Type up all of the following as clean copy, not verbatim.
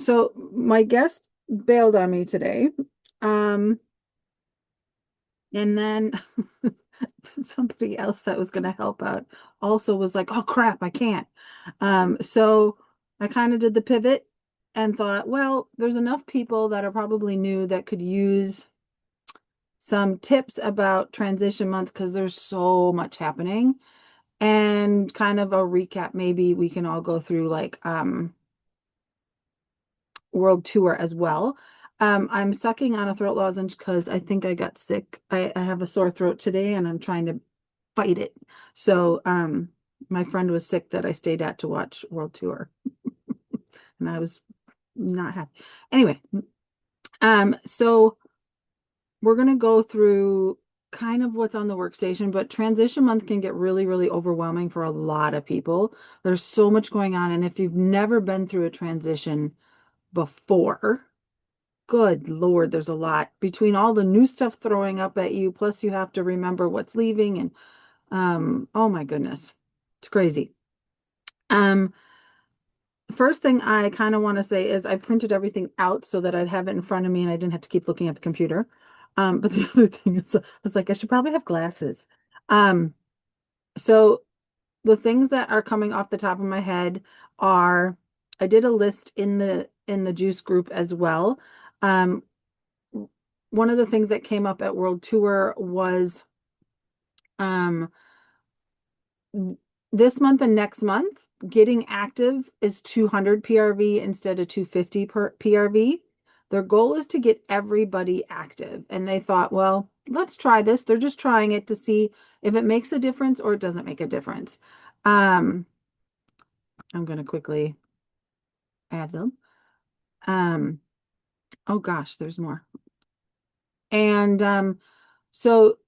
So my guest bailed on me today. Um, and then somebody else that was going to help out also was like, oh crap, I can't. So I kind of did the pivot and thought, well, there's enough people that are probably new that could use some tips about transition month because there's so much happening and kind of a recap. Maybe we can all go through like world tour as well. I'm sucking on a throat lozenge because I think I got sick. I have a sore throat today and I'm trying to fight it. So my friend was sick that I stayed at to watch world tour and I was not happy. Anyway, so we're gonna go through kind of what's on the workstation, but transition month can get really, really overwhelming for a lot of people. There's so much going on, and if you've never been through a transition before, good Lord, there's a lot between all the new stuff throwing up at you, plus you have to remember what's leaving and oh my goodness. It's crazy. Um First thing I kind of want to say is I printed everything out so that I'd have it in front of me and I didn't have to keep looking at the computer. But the other thing is I was like, I should probably have glasses. Um, so the things that are coming off the top of my head are I did a list in the juice group as well. Um, one of the things that came up at World Tour was um, this month and next month, getting active is 200 PRV instead of 250 per PRV. Their goal is to get everybody active. And they thought, well, let's try this. They're just trying it to see if it makes a difference or it doesn't make a difference. Um, I'm going to quickly add them. Um, oh gosh, there's more. And so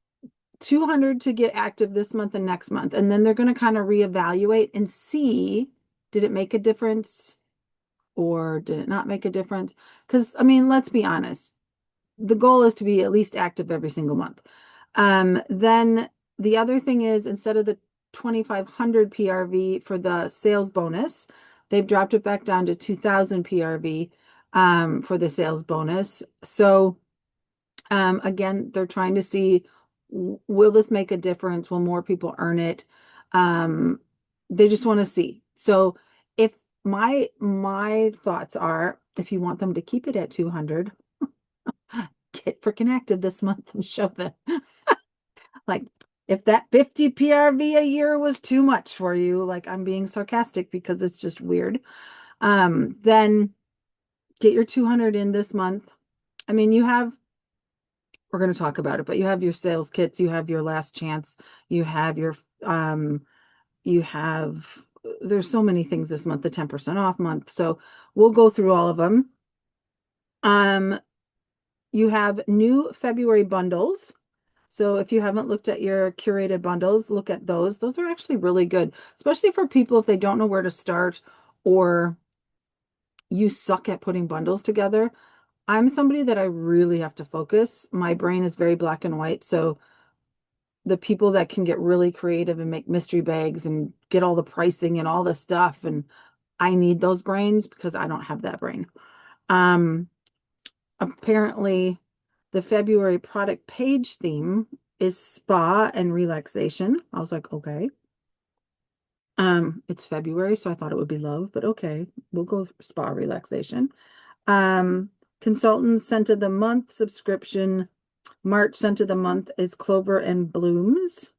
200 to get active this month and next month. And then they're going to kind of reevaluate and see, did it make a difference or did it not make a difference? Because, I mean, let's be honest, the goal is to be at least active every single month. Then the other thing is instead of the 2,500 PRV for the sales bonus, they've dropped it back down to 2,000 PRV for the sales bonus. So again, they're trying to see, will this make a difference? Will more people earn it? Um, they just want to see. So if my thoughts are, if you want them to keep it at 200, get freaking active this month and show them. Like if that 50 PRV a year was too much for you, like I'm being sarcastic because it's just weird. Then get your 200 in this month. I mean, you have we're going to talk about it, but you have your sales kits, you have your last chance, you have your you have there's so many things this month, the 10% off month. So we'll go through all of them. Um, you have new February bundles. So if you haven't looked at your curated bundles, look at those. Those are actually really good, especially for people if they don't know where to start or you suck at putting bundles together. I'm somebody that I really have to focus. My brain is very black and white, so the people that can get really creative and make mystery bags and get all the pricing and all the stuff. And I need those brains because I don't have that brain. Um, Apparently, the February product page theme is spa and relaxation. I was like, okay. It's February, so I thought it would be love, but okay, we'll go spa relaxation. Um, Consultant scent of the month subscription. March scent of the month is Clover and Blooms.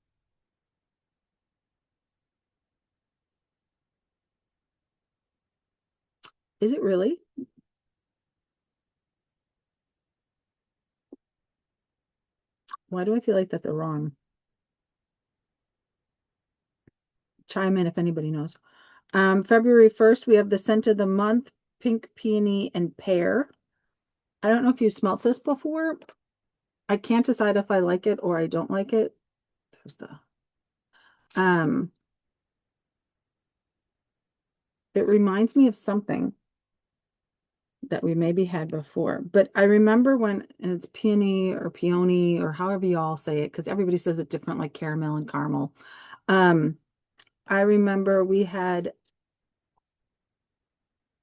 Is it really? Why do I feel like that they're wrong? Chime in if anybody knows. February 1st, we have the scent of the month, pink peony and pear. I don't know if you've smelt this before. I can't decide if I like it or I don't like it. There's the um it reminds me of something that we maybe had before. But I remember when, and it's peony or peony or however you all say it, because everybody says it different, like caramel and caramel. Um, I remember we had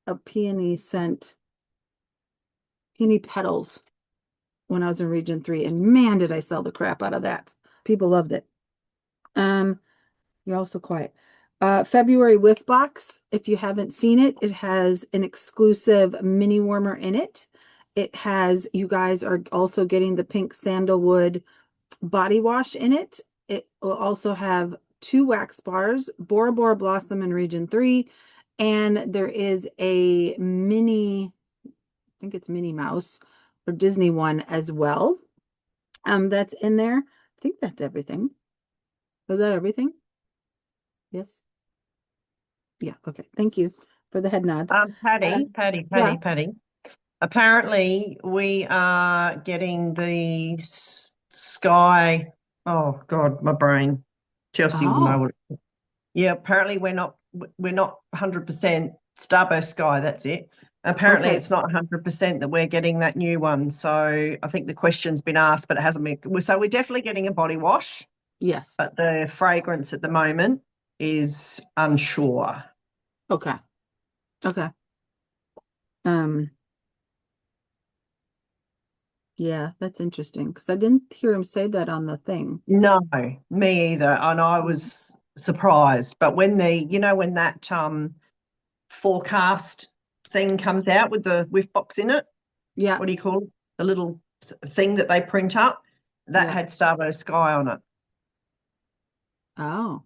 a peony scent Peony Petals when I was in Region 3. And man, did I sell the crap out of that. People loved it. Um, you're also quiet. February Whiff Box. If you haven't seen it, it has an exclusive mini warmer in it. It has, you guys are also getting the pink sandalwood body wash in it. It will also have 2 wax bars, Bora Bora Blossom in Region 3, and there is a mini, I think it's Minnie Mouse or Disney one as well. That's in there. I think that's everything. Is that everything? Yes. Yeah. Okay. Thank you for the head nods. Uh, yeah. Patty. Apparently, we are getting the Sky. Oh God, my brain. Chelsea will know Oh, what. Yeah, apparently we're not 100% Starburst Sky. That's it. Apparently, okay. it's not 100% that we're getting that new one. So I think the question's been asked, but it hasn't been. So we're definitely getting a body wash, Yes. but the fragrance at the moment is unsure. Okay. Okay. Um, yeah, that's interesting because I didn't hear him say that on the thing. No, me either. And I Mm. was surprised. But when when that forecast thing comes out with the whiff box in it, Yeah. what do you call it? The little thing that they print up, that Yeah. had Starburst Sky on it. Oh,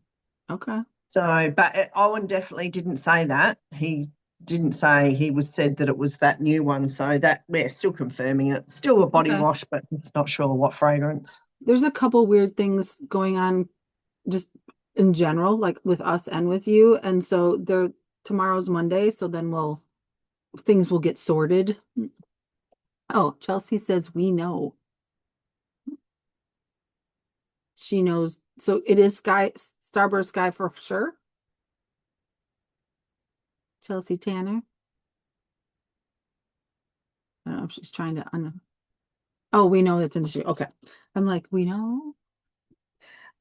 okay. So, but Owen definitely didn't say that. He didn't say, he was said that it was that new one. So that we're still confirming it. Still a body Okay. wash, but it's not sure what fragrance. There's a couple weird things going on just in general, like with us and with you. And so there tomorrow's Monday, so then things will get sorted. Oh, Chelsea says we know. She knows. So it is Starburst Sky for sure. Chelsea Tanner. I don't know if she's trying to oh, we know it's in the shoe. Okay. I'm like, we know.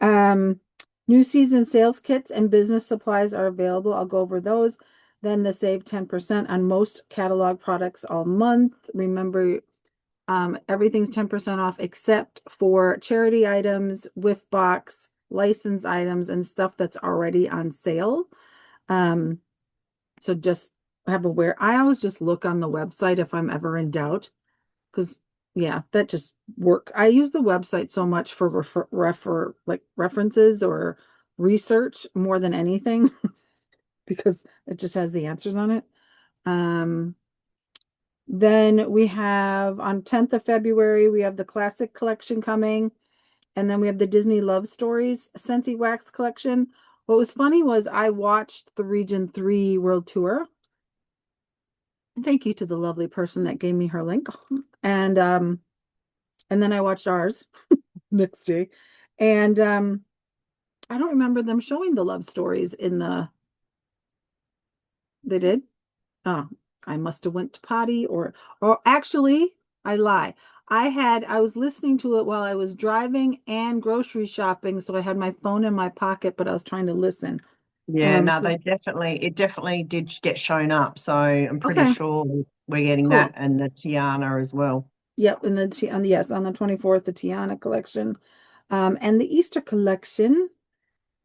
Um, New season sales kits and business supplies are available. I'll go over those. Then the save 10% on most catalog products all month. Remember, everything's 10% off except for charity items, whiff box, license items, and stuff that's already on sale. Um, so just have aware. I always just look on the website if I'm ever in doubt, because yeah, that just work. I use the website so much for like references or research more than anything because it just has the answers on it. Um, then we have on 10th of February, we have the classic collection coming, and then we have the Disney Love Stories Scentsy Wax collection. What was funny was I watched the Region 3 World Tour. Thank you to the lovely person that gave me her link. And then I watched ours next day. And I don't remember them showing the love stories in they did? Oh, I must have went to potty or actually, I lie. I was listening to it while I was driving and grocery shopping, so I had my phone in my pocket, but I was trying to listen. Yeah, no, So it definitely did get shown up. So I'm pretty okay, sure we're getting that cool. and the Tiana as well. Yep, and then yes, on the 24th, the Tiana collection, and the Easter collection.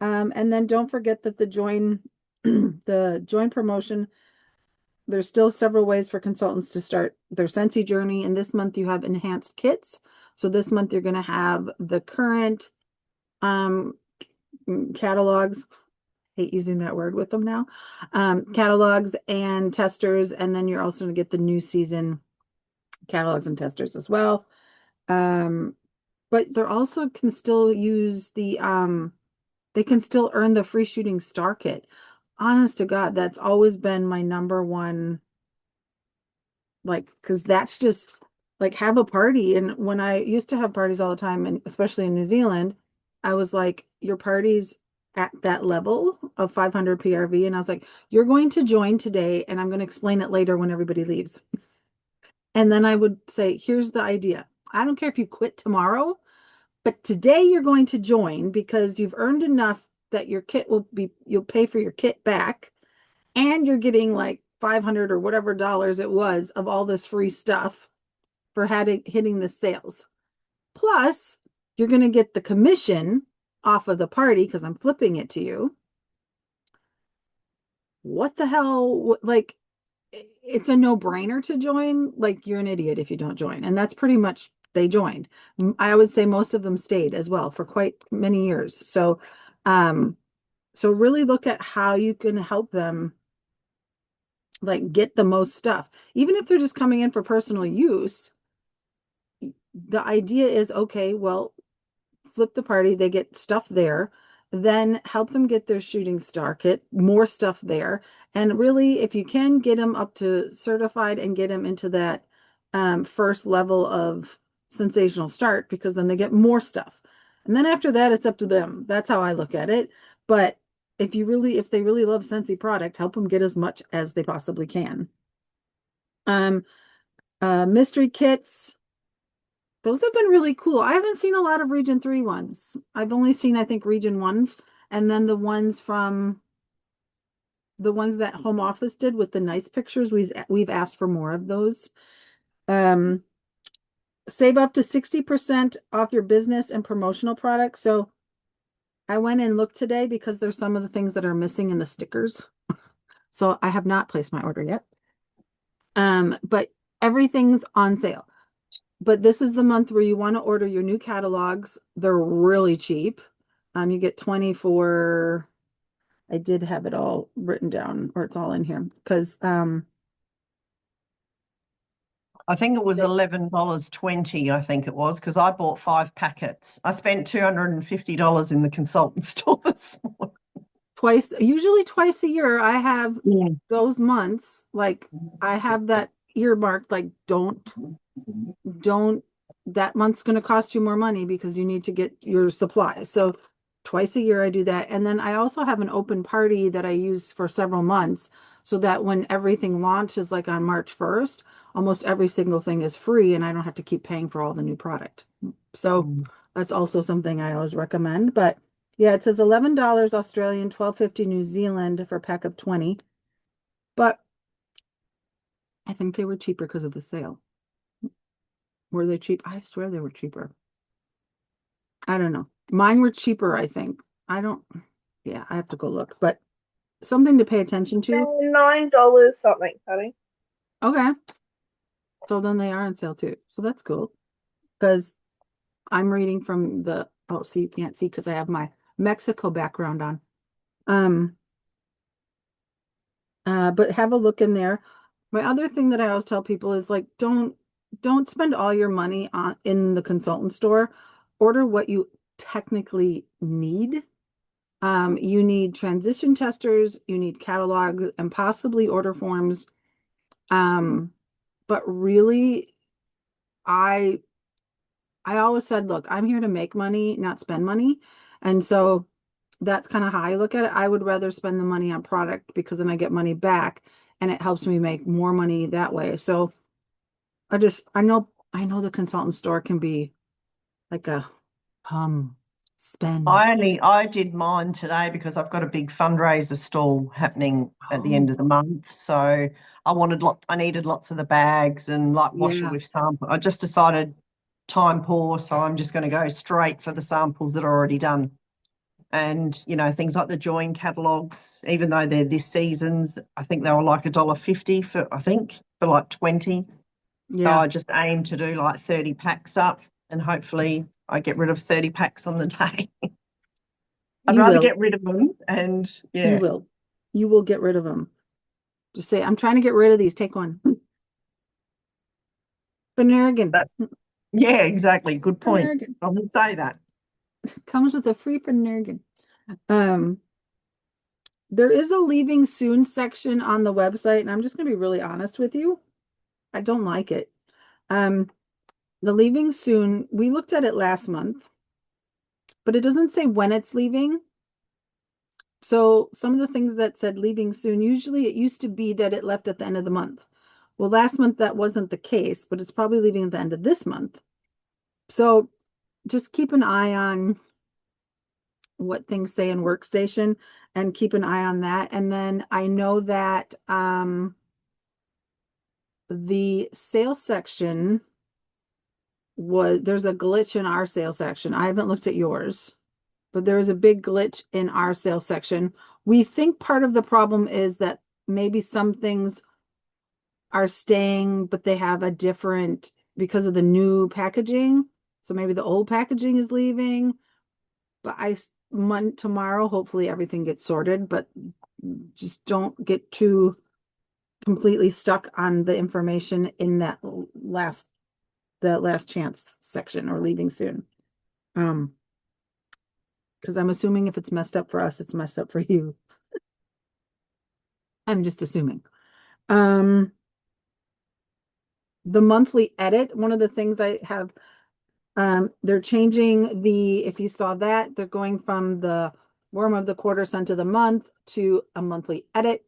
And then don't forget that the join the join promotion, there's still several ways for consultants to start their Scentsy journey. And this month you have enhanced kits. So this month you're going to have the current um catalogs. Hate using that word with them now. Catalogs and testers, and then you're also going to get the new season catalogs and testers as well. Um, but they're also can still use they can still earn the free shooting star kit. Honest to God, that's always been my number one, like, because that's just like have a party. And when I used to have parties all the time, and especially in New Zealand, I was like, your party's at that level of 500 PRV. And I was like, you're going to join today, and I'm going to explain it later when everybody leaves. And then I would say, here's the idea. I don't care if you quit tomorrow, but today you're going to join because you've earned enough that you'll pay for your kit back and you're getting like 500 or whatever dollars it was of all this free stuff. for hitting the sales. Plus, you're going to get the commission off of the party because I'm flipping it to you. What the hell? Like, it's a no-brainer to join. Like, you're an idiot if you don't join. And that's pretty much they joined. I would say most of them stayed as well for quite many years. So really look at how you can help them like get the most stuff. Even if they're just coming in for personal use, the idea is okay, well, flip the party, they get stuff there, then help them get their shooting star kit, more stuff there. And really, if you can get them up to certified and get them into that first level of sensational start, because then they get more stuff. And then after that, it's up to them. That's how I look at it. But if they really love Scentsy product, help them get as much as they possibly can. Um, Mystery kits. Those have been really cool. I haven't seen a lot of Region 3 ones. I've only seen, I think, Region 1s, and then the ones that home office did with the nice pictures. We've asked for more of those. Um, Save up to 60% off your business and promotional products. So I went and looked today because there's some of the things that are missing in the stickers. So I have not placed my order yet. But everything's on sale. But this is the month where you want to order your new catalogs. They're really cheap. You get 20 for, I did have it all written down, or it's all in here because I think it was $11.20, I think it was, because I bought 5 packets. I spent $250 in the consultant store this morning. usually twice a year, I have Yeah. those months, like I have that earmarked, like don't, that month's going to cost you more money because you need to get your supplies. So twice a year I do that. And then I also have an open party that I use for several months so that when everything launches, like on March 1st, almost every single thing is free and I don't have to keep paying for all the new product. So that's also something I always recommend. But yeah, it says $11 Australian, $12.50 New Zealand for a pack of 20. But I think they were cheaper because of the sale. Were they cheap? I swear they were cheaper. I don't know. Mine were cheaper, I think. I don't, yeah, I have to go look, but something to pay attention to. $9 something, honey. Okay. So then they are on sale too. So that's cool. Because I'm reading from oh, see, you can't see because I have my Mexico background on. But have a look in there. My other thing that I always tell people is like, don't spend all your money in the consultant store. Order what you technically need. You need transition testers, you need catalog and possibly order forms. But really, I always said, look, I'm here to make money, not spend money. And so that's kind of how I look at it. I would rather spend the money on product because then I get money back and it helps me make more money that way. So I know the consultant store can be like a spend. I did mine today because I've got a big fundraiser stall happening at the end of the month. So I needed lots of the bags and like washer with sample. I just decided time poor, so I'm just going to go straight for the samples that are already done. And things like the join catalogs, even though they're this season's, I think they were like $1.50 for like 20. So I just aim to do like 30 packs up and hopefully I get rid of 30 packs on the day. I'd rather get rid of them and yeah. You will get rid of them. Just say, I'm trying to get rid of these. Take one. Finnegan. Yeah, exactly. Good point. Finnegan. I would say that. Comes with a free Finnegan. There is a leaving soon section on the website, and I'm just going to be really honest with you. I don't like it. The leaving soon, we looked at it last month, but it doesn't say when it's leaving. So some of the things that said leaving soon, usually it used to be that it left at the end of the month. Well, last month that wasn't the case, but it's probably leaving at the end of this month. So just keep an eye on what things say in Workstation and keep an eye on that. And then I know that the sales section there's a glitch in our sales section. I haven't looked at yours, but there is a big glitch in our sales section. We think part of the problem is that maybe some things are staying, but they have a different because of the new packaging. So maybe the old packaging is leaving. But tomorrow, hopefully everything gets sorted, but just don't get too completely stuck on the information in that last chance section or leaving soon. Because I'm assuming if it's messed up for us, it's messed up for you. I'm just assuming. The monthly edit, one of the things I have, they're changing if you saw that, they're going from the worm of the quarter, scent of the month to a monthly edit.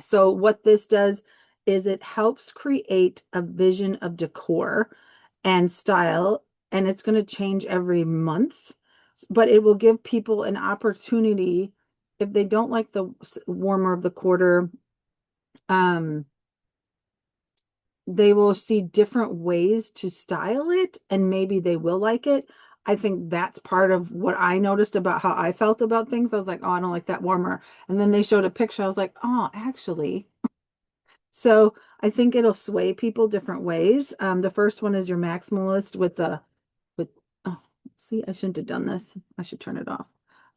So what this does is it helps create a vision of decor and style, and it's going to change every month, but it will give people an opportunity if they don't like the warmer of the quarter, they will see different ways to style it and maybe they will like it. I think that's part of what I noticed about how I felt about things. I was like, oh, I don't like that warmer. And then they showed a picture. I was like, oh, actually. So I think it'll sway people different ways. The first one is your maximalist with oh, see, I shouldn't have done this. I should turn it off.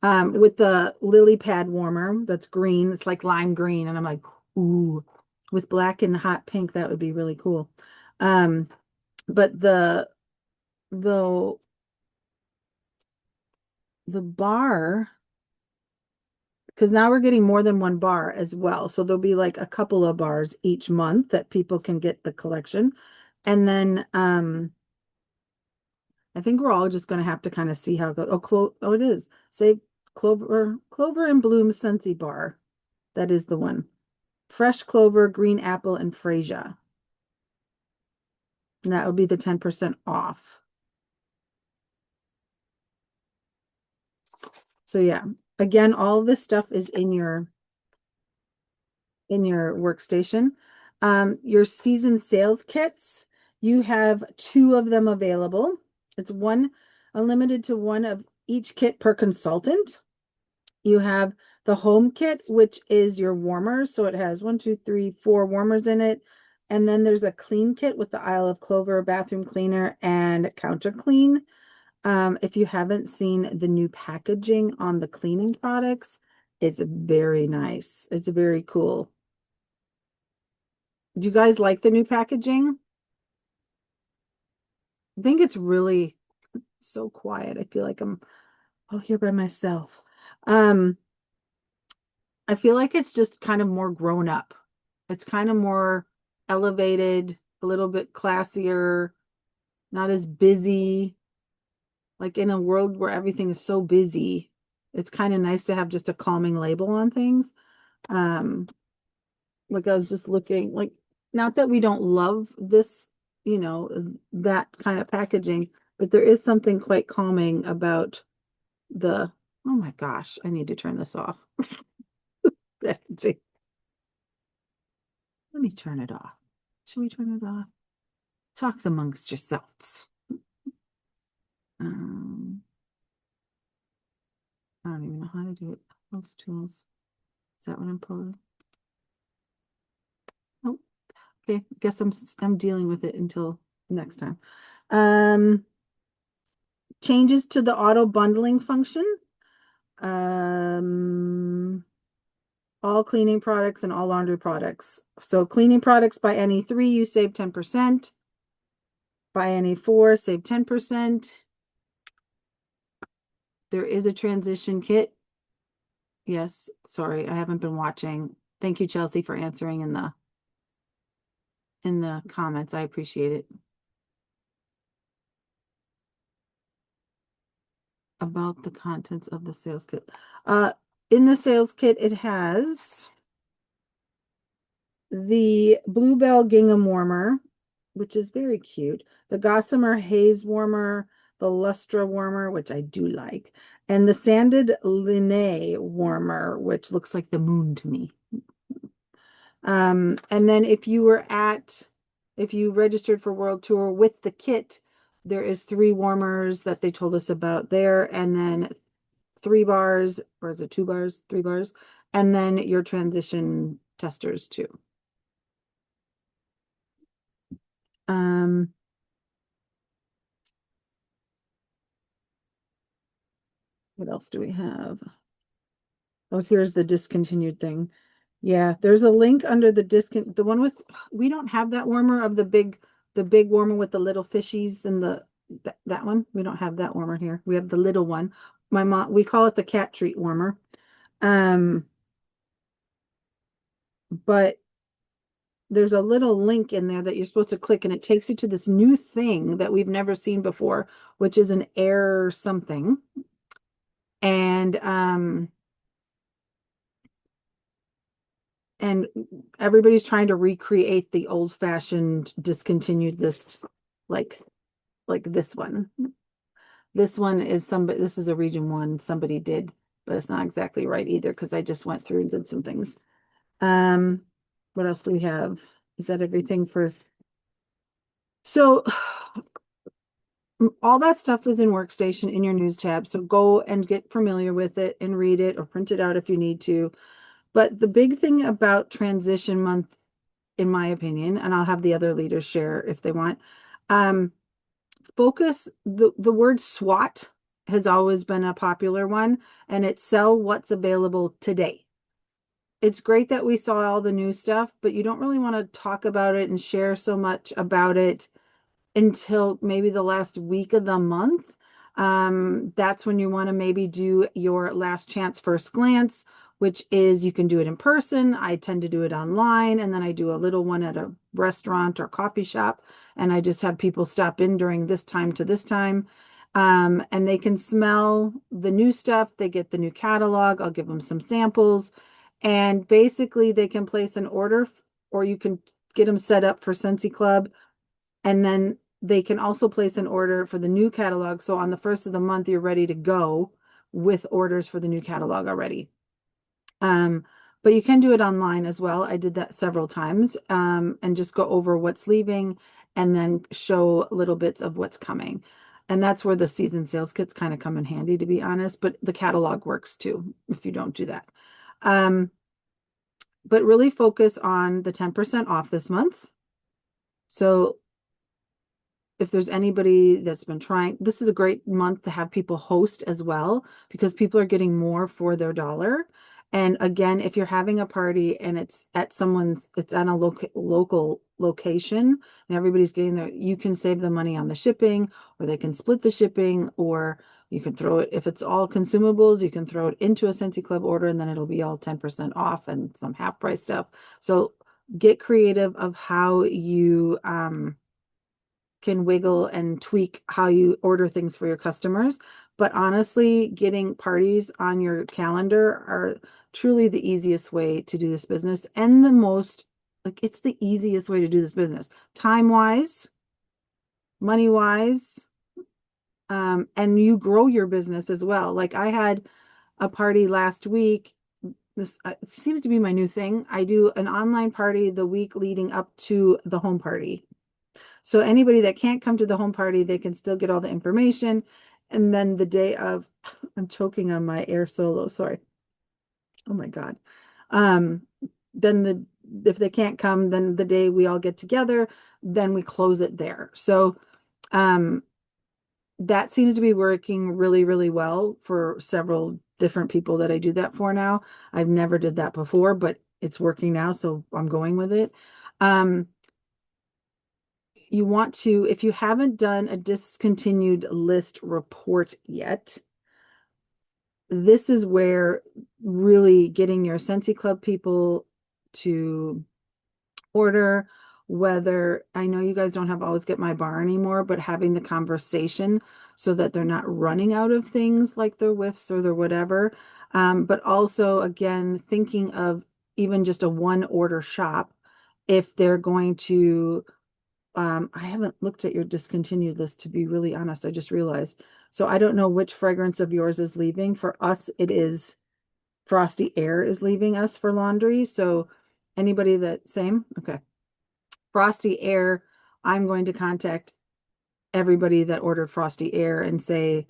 With the lily pad warmer that's green. It's like lime green. And I'm like, ooh, with black and hot pink, that would be really cool. But the bar, because now we're getting more than one bar as well. So there'll be like a couple of bars each month that people can get the collection. And then I think we're all just going to have to kind of see how it goes. Oh, it is. Save Clover and Bloom Scentsy bar. That is the one. Fresh clover, green apple, and freesia. And that would be the 10% off. So yeah, again, all of this stuff is in your workstation. Your season sales kits, you have 2 of them available. It's unlimited to 1 of each kit per consultant. You have the home kit, which is your warmers. So it has 1, 2, 3, 4 warmers in it. And then there's a clean kit with the Isle of Clover bathroom cleaner and counter clean. If you haven't seen the new packaging on the cleaning products, it's very nice. It's very cool. Do you guys like the new packaging? I think it's really so quiet. I feel like I'm all here by myself. I feel like it's just kind of more grown up. It's kind of more elevated, a little bit classier, not as busy. Like in a world where everything is so busy, it's kind of nice to have just a calming label on things. Like I was just looking, like, not that we don't love this, that kind of packaging, but there is something quite calming about oh my gosh, I need to turn this off. Packaging. Let me turn it off. Should we turn it off? Talks amongst yourselves. I don't even know how to do it. Host tools. Is that what I'm pulling? Oh, okay. Guess I'm dealing with it until next time. Changes to the auto bundling function. All cleaning products and all laundry products. So cleaning products by any 3, you save 10%. By any 4, save 10%. There is a transition kit. Yes, sorry, I haven't been watching. Thank you, Chelsea, for answering in the comments. I appreciate it. About the contents of the sales kit. In the sales kit, it has the Bluebell Gingham warmer, which is very cute. The Gossamer Haze warmer, the Lustra warmer, which I do like, and the Sanded Linné warmer, which looks like the moon to me. And then if you registered for World Tour with the kit, there is 3 warmers that they told us about there, and then 3 bars, or is it 2 bars, 3 bars, and then your transition testers too. What else do we have? Oh, here's the discontinued thing. Yeah, there's a link under the one with, we don't have that warmer of the big warmer with the little fishies and that one. We don't have that warmer here. We have the little one. My mom, we call it the cat treat warmer. But there's a little link in there that you're supposed to click, and it takes you to this new thing that we've never seen before, which is an air something. And everybody's trying to recreate the old-fashioned discontinued list, like this one. This one is somebody, this is a region 1 somebody did, but it's not exactly right either, because I just went through and did some things. What else do we have? Is that everything for? So all that stuff is in Workstation in your news tab. So go and get familiar with it and read it or print it out if you need to. But the big thing about transition month, in my opinion, and I'll have the other leaders share if they want, focus, the word SWOT has always been a popular one, and it's sell what's available today. It's great that we saw all the new stuff, but you don't really want to talk about it and share so much about it until maybe the last week of the month. That's when you want to maybe do your last chance first glance, which is you can do it in person. I tend to do it online, and then I do a little one at a restaurant or coffee shop, and I just have people stop in during this time to this time. And they can smell the new stuff. They get the new catalog. I'll give them some samples, and basically they can place an order, or you can get them set up for Scentsy Club, and then they can also place an order for the new catalog. So on the 1st of the month, you're ready to go with orders for the new catalog already. But you can do it online as well. I did that several times, and just go over what's leaving and then show little bits of what's coming. And that's where the season sales kits kind of come in handy, to be honest, but the catalog works too if you don't do that. But really focus on the 10% off this month. So if there's anybody that's been trying, this is a great month to have people host as well, because people are getting more for their dollar. And again, if you're having a party and it's at it's on a local location and everybody's getting there, you can save the money on the shipping, or they can split the shipping, or you can throw it, if it's all consumables, you can throw it into a Scentsy Club order, and then it'll be all 10% off and some half price stuff. So get creative of how you, can wiggle and tweak how you order things for your customers. But honestly, getting parties on your calendar are truly the easiest way to do this business, and the most, like, it's the easiest way to do this business, time-wise, money-wise, and you grow your business as well. Like, I had a party last week. This seems to be my new thing. I do an online party the week leading up to the home party. So anybody that can't come to the home party, they can still get all the information. And then the day of, I'm choking on my air solo, sorry. Oh my God. Then if they can't come, then the day we all get together, then we close it there. So that seems to be working really, really well for several different people that I do that for now. I've never did that before, but it's working now, so I'm going with it. You want to, if you haven't done a discontinued list report yet, this is where really getting your Scentsy Club people to order, whether, I know you guys don't have Always Get My Bar anymore, but having the conversation so that they're not running out of things like their whiffs or their whatever. But also, again, thinking of even just a one order shop if they're going to, I haven't looked at your discontinued list, to be really honest. I just realized. So I don't know which fragrance of yours is leaving. For us, it is Frosty Air is leaving us for laundry. So anybody that, same? Okay. Frosty Air, I'm going to contact everybody that ordered Frosty Air and say,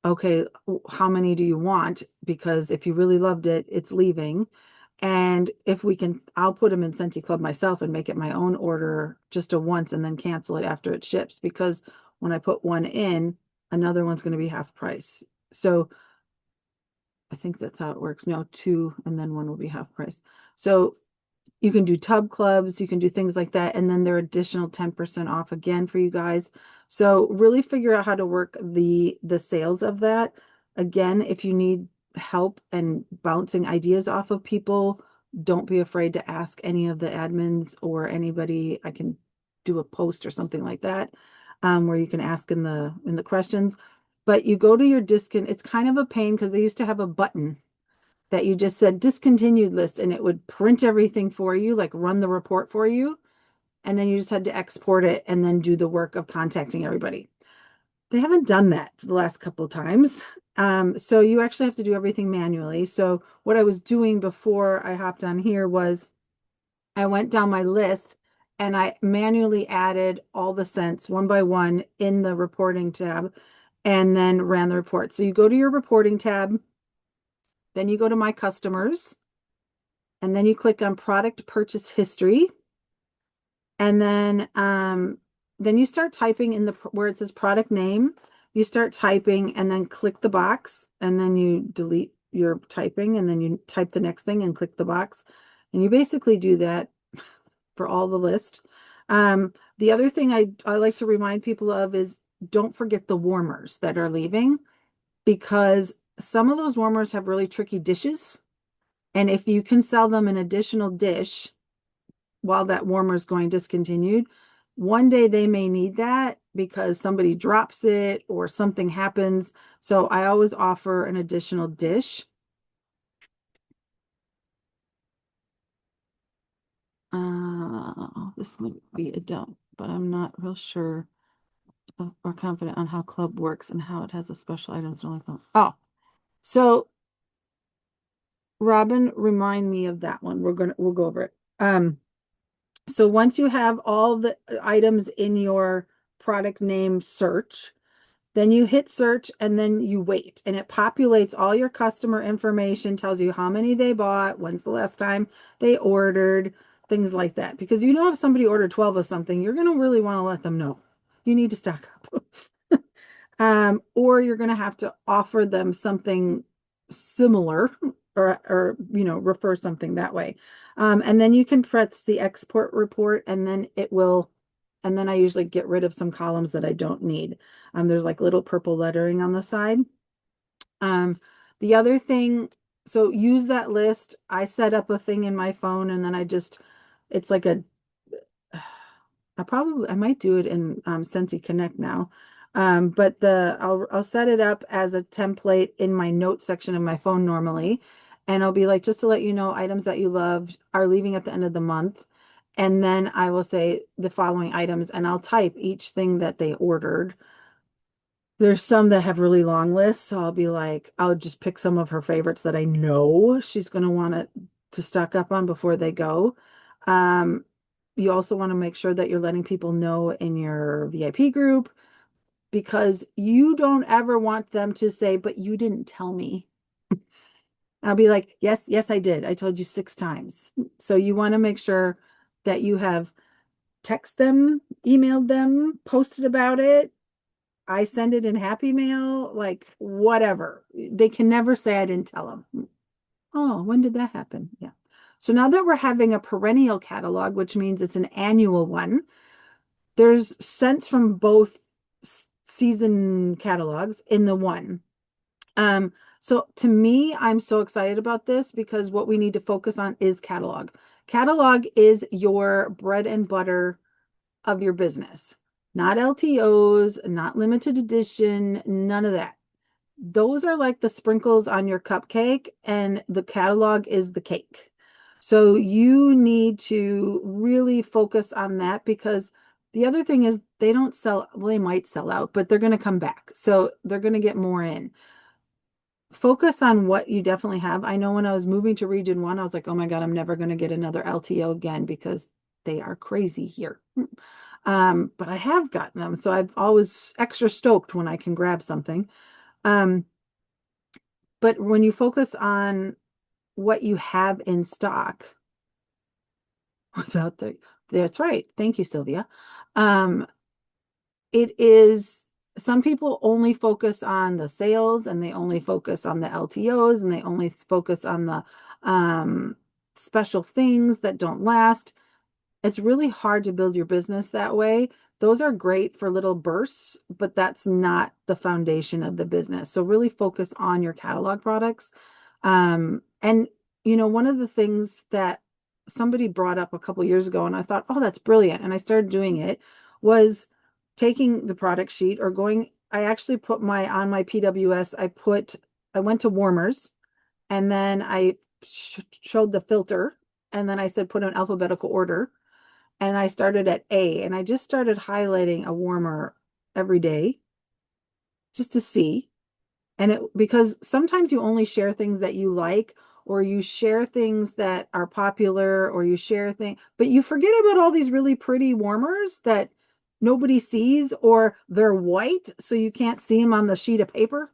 okay, how many do you want? Because if you really loved it, it's leaving. And if we can, I'll put them in Scentsy Club myself and make it my own order just a once and then cancel it after it ships. Because when I put one in, another one's going to be half price. So I think that's how it works. No, two, and then one will be half price. So you can do tub clubs, you can do things like that, and then they're additional 10% off again for you guys. So really figure out how to work the sales of that. Again, if you need help and bouncing ideas off of people, don't be afraid to ask any of the admins or anybody. I can do a post or something like that, where you can ask in the questions. But you go to your it's kind of a pain because they used to have a button that you just said discontinued list and it would print everything for you, like run the report for you. And then you just had to export it and then do the work of contacting everybody. They haven't done that for the last couple of times. So you actually have to do everything manually. So what I was doing before I hopped on here was I went down my list and I manually added all the scents one by one in the reporting tab and then ran the report. So you go to your reporting tab, then you go to my customers, and then you click on product purchase history. And then you start typing in where it says product name, you start typing and then click the box and then you delete your typing and then you type the next thing and click the box. And you basically do that for all the list. The other thing I like to remind people of is don't forget the warmers that are leaving, because some of those warmers have really tricky dishes. And if you can sell them an additional dish while that warmer is going discontinued, one day they may need that because somebody drops it or something happens. So I always offer an additional dish. This might be a dump, but I'm not real sure or confident on how Club works and how it has a special items and all that. Oh, so Robin, remind me of that one. We'll go over it. So once you have all the items in your product name search, then you hit search and then you wait and it populates all your customer information, tells you how many they bought, when's the last time they ordered, things like that. Because you know, if somebody ordered 12 of something, you're going to really want to let them know you need to stock up. Or you're going to have to offer them something similar or refer something that way. And then you can press the export report and then and then I usually get rid of some columns that I don't need. There's like little purple lettering on the side. The other thing, so use that list. I set up a thing in my phone and then it's like I might do it in Scentsy Connect now. But I'll set it up as a template in my notes section of my phone normally. And I'll be like, just to let you know, items that you love are leaving at the end of the month. And then I will say the following items and I'll type each thing that they ordered. There's some that have really long lists. So I'll be like, I'll just pick some of her favorites that I know she's going to want to stock up on before they go. You also want to make sure that you're letting people know in your VIP group, because you don't ever want them to say, but you didn't tell me. I'll be like, yes, yes, I did. I told you 6 times. So you want to make sure that you have text them, emailed them, posted about it. I send it in Happy Mail, like whatever. They can never say I didn't tell them. Oh, when did that happen? Yeah. So now that we're having a perennial catalog, which means it's an annual one, there's scents from both season catalogs in the one. So to me, I'm so excited about this because what we need to focus on is catalog. Catalog is your bread and butter of your business, not LTOs, not limited edition, none of that. Those are like the sprinkles on your cupcake, and the catalog is the cake. So you need to really focus on that, because the other thing is they don't sell, well, they might sell out, but they're going to come back. So they're going to get more in. Focus on what you definitely have. I know when I was moving to Region 1, I was like, oh my God, I'm never going to get another LTO again because they are crazy here. But I have gotten them. So I've always extra stoked when I can grab something. Um, but when you focus on what you have in stock without that's right. Thank you, Sylvia. Um, it is some people only focus on the sales and they only focus on the LTOs and they only focus on the um, special things that don't last. It's really hard to build your business that way. Those are great for little bursts, but that's not the foundation of the business. So really focus on your catalog products. And one of the things that somebody brought up a couple years ago, and I thought, oh, that's brilliant. And I started doing it, was taking the product sheet or I actually put on my PWS, I went to warmers and then I showed the filter and then I said, put an alphabetical order and I started at A and I just started highlighting a warmer every day just to see. And because sometimes you only share things that you like, or you share things that are popular, or you share things, but you forget about all these really pretty warmers that nobody sees, or they're white, so you can't see them on the sheet of paper,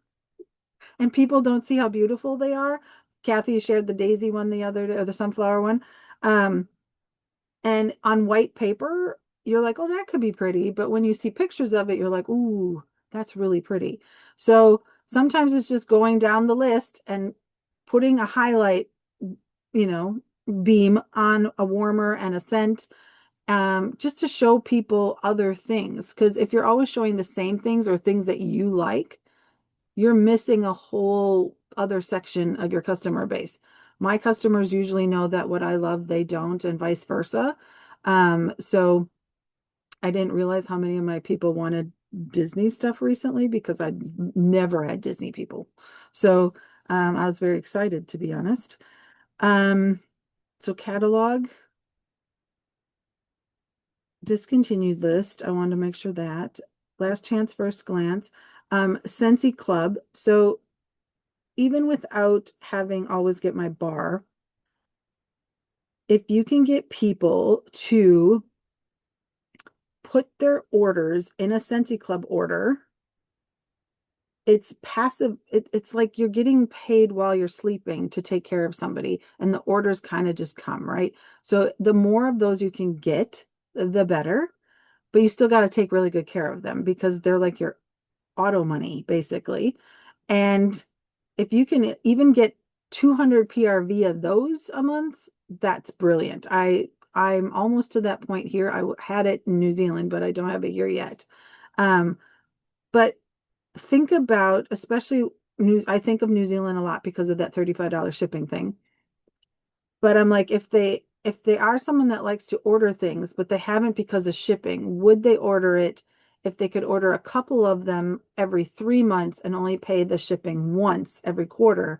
and people don't see how beautiful they are. Kathy shared the daisy one the other day, or the sunflower one. And on white paper, you're like, oh, that could be pretty. But when you see pictures of it, you're like, ooh, that's really pretty. So sometimes it's just going down the list and putting a highlight, beam on a warmer and a scent, just to show people other things. Because if you're always showing the same things or things that you like, you're missing a whole other section of your customer base. My customers usually know that what I love, they don't, and vice versa. So I didn't realize how many of my people wanted Disney stuff recently because I'd never had Disney people. So I was very excited, to be honest. So catalog, discontinued list. I wanted to make sure that. Last chance, first glance. Scentsy Club. So even without having always get my bar, if you can get people to put their orders in a Scentsy Club order, it's passive. It's like you're getting paid while you're sleeping to take care of somebody, and the orders kind of just come, right? So the more of those you can get, the better. But you still got to take really good care of them because they're like your auto money, basically. And if you can even get 200 PRV of those a month, that's brilliant. I'm almost to that point here. I had it in New Zealand, but I don't have it here yet. But think about, especially I think of New Zealand a lot because of that $35 shipping thing. But I'm like, if they are someone that likes to order things, but they haven't because of shipping, would they order it if they could order a couple of them every 3 months and only pay the shipping once every quarter,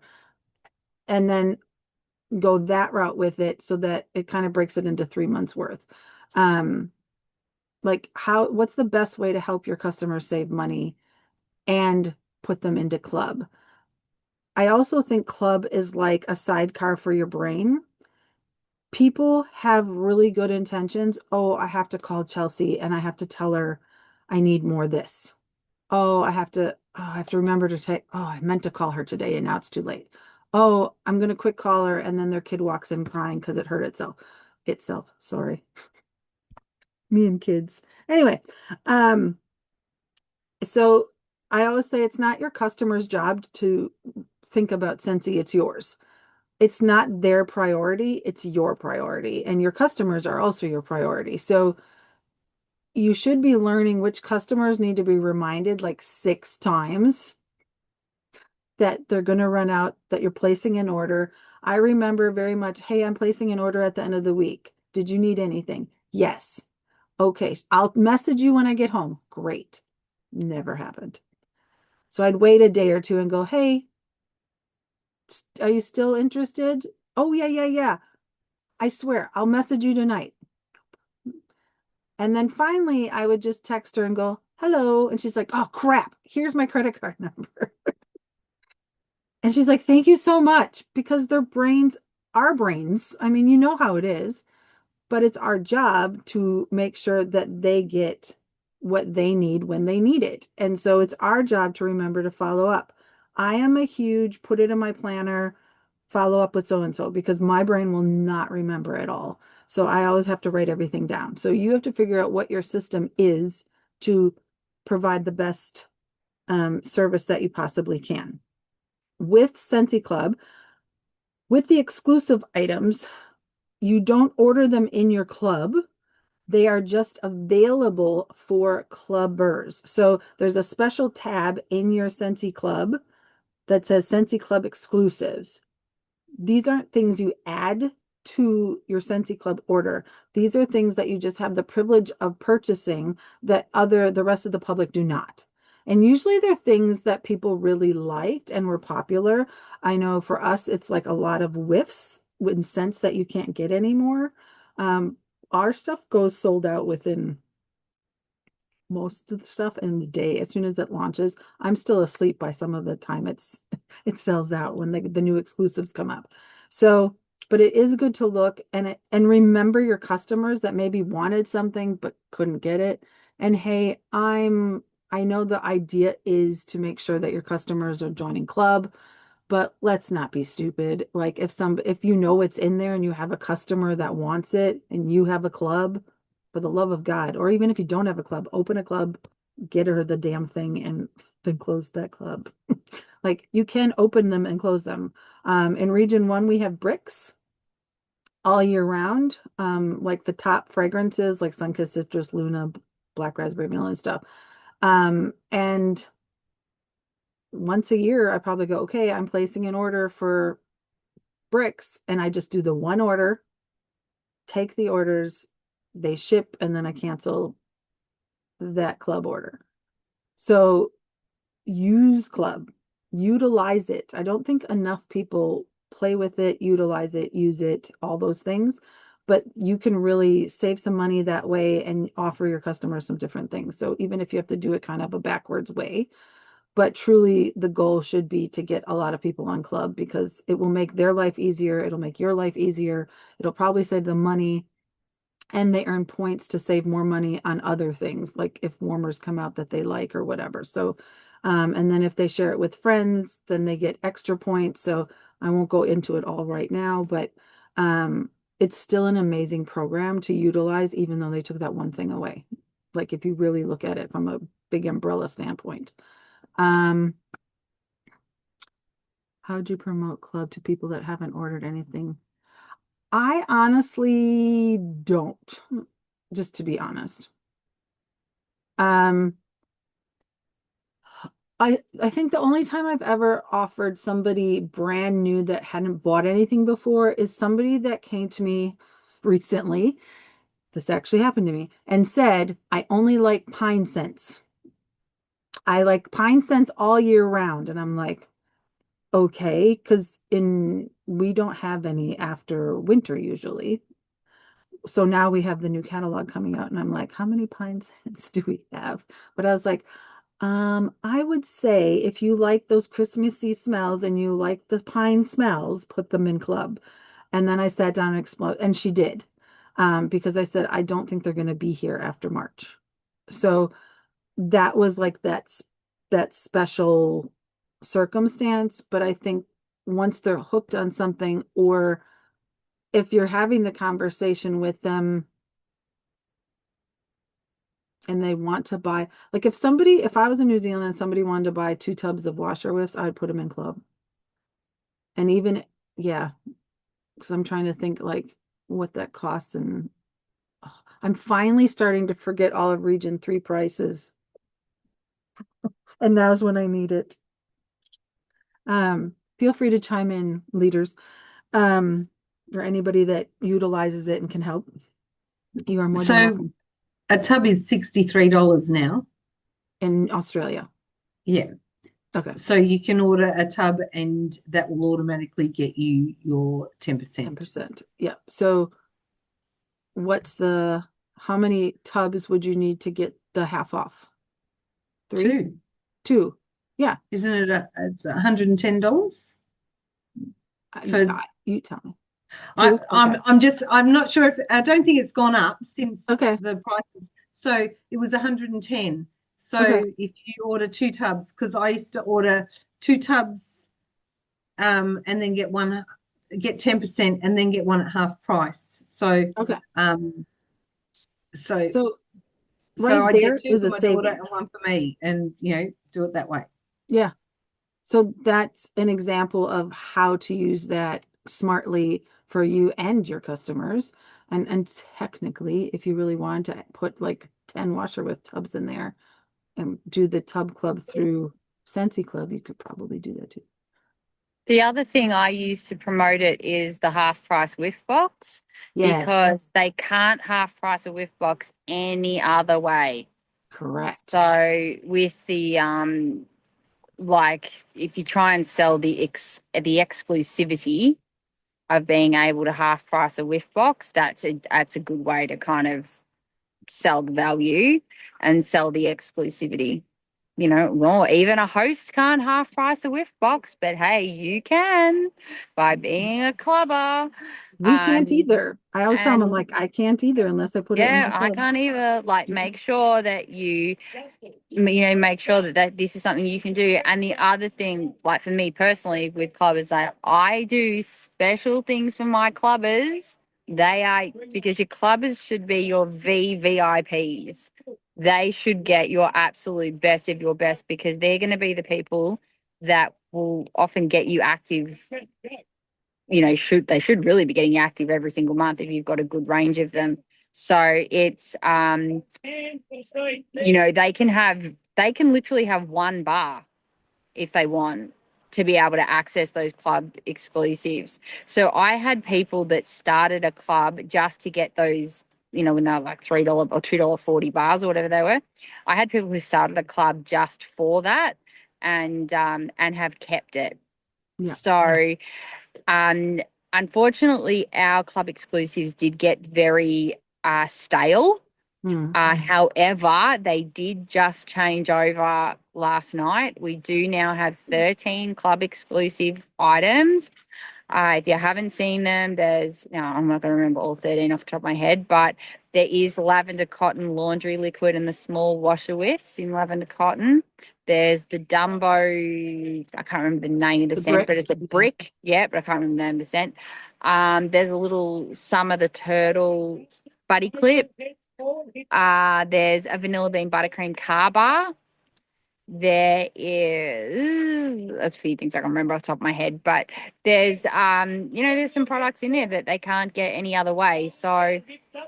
and then go that route with it so that it kind of breaks it into 3 months worth? Like what's the best way to help your customers save money and put them into club? I also think club is like a sidecar for your brain. People have really good intentions. Oh, I have to call Chelsea and I have to tell her I need more of this. I have to remember to take, oh, I meant to call her today and now it's too late. Oh, I'm going to quick call her. And then their kid walks in crying because it hurt itself. Sorry. Me and kids. Anyway, so I always say it's not your customer's job to think about Scentsy, it's yours. It's not their priority, it's your priority. And your customers are also your priority. So you should be learning which customers need to be reminded like 6 times that they're going to run out, that you're placing an order. I remember very much, hey, I'm placing an order at the end of the week. Did you need anything? Yes. Okay, I'll message you when I get home. Great. Never happened. So I'd wait a day or two and go, hey, are you still interested? Oh, yeah, yeah, yeah. I swear, I'll message you tonight. And then finally, I would just text her and go, hello. And she's like, oh, crap. Here's my credit card number. And she's like, thank you so much. Because our brains, I mean, you know how it is. but it's our job to make sure that they get what they need when they need it. And so it's our job to remember to follow up. I am a huge put it in my planner, follow up with so and so because my brain will not remember it all. So I always have to write everything down. So you have to figure out what your system is to provide the best service that you possibly can. With Scentsy Club, with the exclusive items, you don't order them in your club. They are just available for clubbers. So there's a special tab in your Scentsy Club that says Scentsy Club exclusives. These aren't things you add to your Scentsy Club order. These are things that you just have the privilege of purchasing that the rest of the public do not. And usually they're things that people really liked and were popular. I know for us, it's like a lot of whiffs with scents that you can't get anymore. Our stuff goes sold out within most of the stuff in the day. As soon as it launches, I'm still asleep by some of the time it sells out when the new exclusives come up. So, but it is good to look and remember your customers that maybe wanted something but couldn't get it. And hey, I know the idea is to make sure that your customers are joining club, but let's not be stupid. Like if you know it's in there and you have a customer that wants it and you have a club, for the love of God, or even if you don't have a club, open a club, get her the damn thing and then close that club. Like you can open them and close them. In region 1, we have bricks all year round. Like the top fragrances like Sunkissed Citrus, Luna, Black Raspberry, Vanilla and stuff. And once a year, I probably go, okay, I'm placing an order for bricks. And I just do the one order, take the orders, they ship, and then I cancel that club order. So use club, utilize it. I don't think enough people play with it, utilize it, use it, all those things. But you can really save some money that way and offer your customers some different things. So even if you have to do it kind of a backwards way, but truly the goal should be to get a lot of people on club because it will make their life easier. It'll make your life easier. It'll probably save them money. And they earn points to save more money on other things, like if warmers come out that they like or whatever. So, and then if they share it with friends, then they get extra points. So I won't go into it all right now, but it's still an amazing program to utilize, even though they took that one thing away. Like if you really look at it from a big umbrella standpoint. How do you promote club to people that haven't ordered anything? I honestly don't, just to be honest. I think the only time I've ever offered somebody brand new that hadn't bought anything before is somebody that came to me recently. This actually happened to me and said, I only like pine scents. I like pine scents all year round. And I'm like, okay, because we don't have any after winter usually. So now we have the new catalog coming out and I'm like, how many pine scents do we have? But I was like, I would say if you like those Christmassy smells and you like the pine smells, put them in club. And then I sat down and exploded, and she did. Because I said, I don't think they're going to be here after March. So that was like that special circumstance. But I think once they're hooked on something, or if you're having the conversation with them and they want to buy, like if I was in New Zealand and somebody wanted to buy 2 tubs of washer whiffs, I'd put them in club. And even, yeah, because I'm trying to think like what that costs. And I'm finally starting to forget all of Region 3 prices. And now's when I need it. Feel free to chime in, leaders, or anybody that utilizes it and can help. You are more than welcome. A tub is $63 now. In Australia. Yeah. Okay. So you can order a tub and that will automatically get you your 10%. 10%. Yeah. So how many tubs would you need to get the half off? 3? 2. Yeah. Isn't it it's $110? You tell me. I'm not sure if I don't think it's gone up since Okay. the prices. So it was 110. So Okay. if you order 2 tubs, because I used to order 2 tubs, and then get 10% and then get one at half price. So Okay. um so So so right I'd get there 2 is for a my daughter saving. and 1 for me, and do it that way. Yeah. So that's an example of how to use that smartly for you and your customers. And technically, if you really wanted to put like 10 washer with tubs in there and do the tub club through Scentsy Club, you could probably do that too. The other thing I use to promote it is the half price whiff box Yes, because they can't half price a whiff box any other way. correct. So with the like if you try and sell the exclusivity of being able to half price a whiff box, that's a good way to kind of sell the value and sell the exclusivity. Or even a host can't half price a whiff box, but hey, you can by being a clubber. We can't either. I always tell them, I'm And like, I can't either unless I put it in my yeah, I club. can't either. Like, make sure that make sure that this is something you can do. And the other thing, like for me personally with clubbers, that I do special things for my clubbers. They are because your clubbers should be your VVIPs. They should get your absolute best of your best because they're going to be the people that will often get you active. They should really be getting active every single month if you've got a good range of them. So it's they can literally have one bar if they want to be able to access those club exclusives. So I had people that started a club just to get those, when they were like $3 or $2.40 bars or whatever they were. I had people who started a club just for that and have kept it. Yeah. So unfortunately, our club exclusives did get very stale. However, they did just change over last night. We do now have 13 club exclusive items. If you haven't seen them, I'm not going to remember all 13 off the top of my head, but there is lavender cotton laundry liquid and the small washer whiffs in lavender cotton. There's the Dumbo, I can't remember the name of the scent, brick. but it's a brick. Yeah, but I can't remember the name of the scent. There's a little Summer the Turtle buddy clip. There's a vanilla bean buttercream car bar. There's a few things I can remember off the top of my head, but there's some products in there that they can't get any other way. So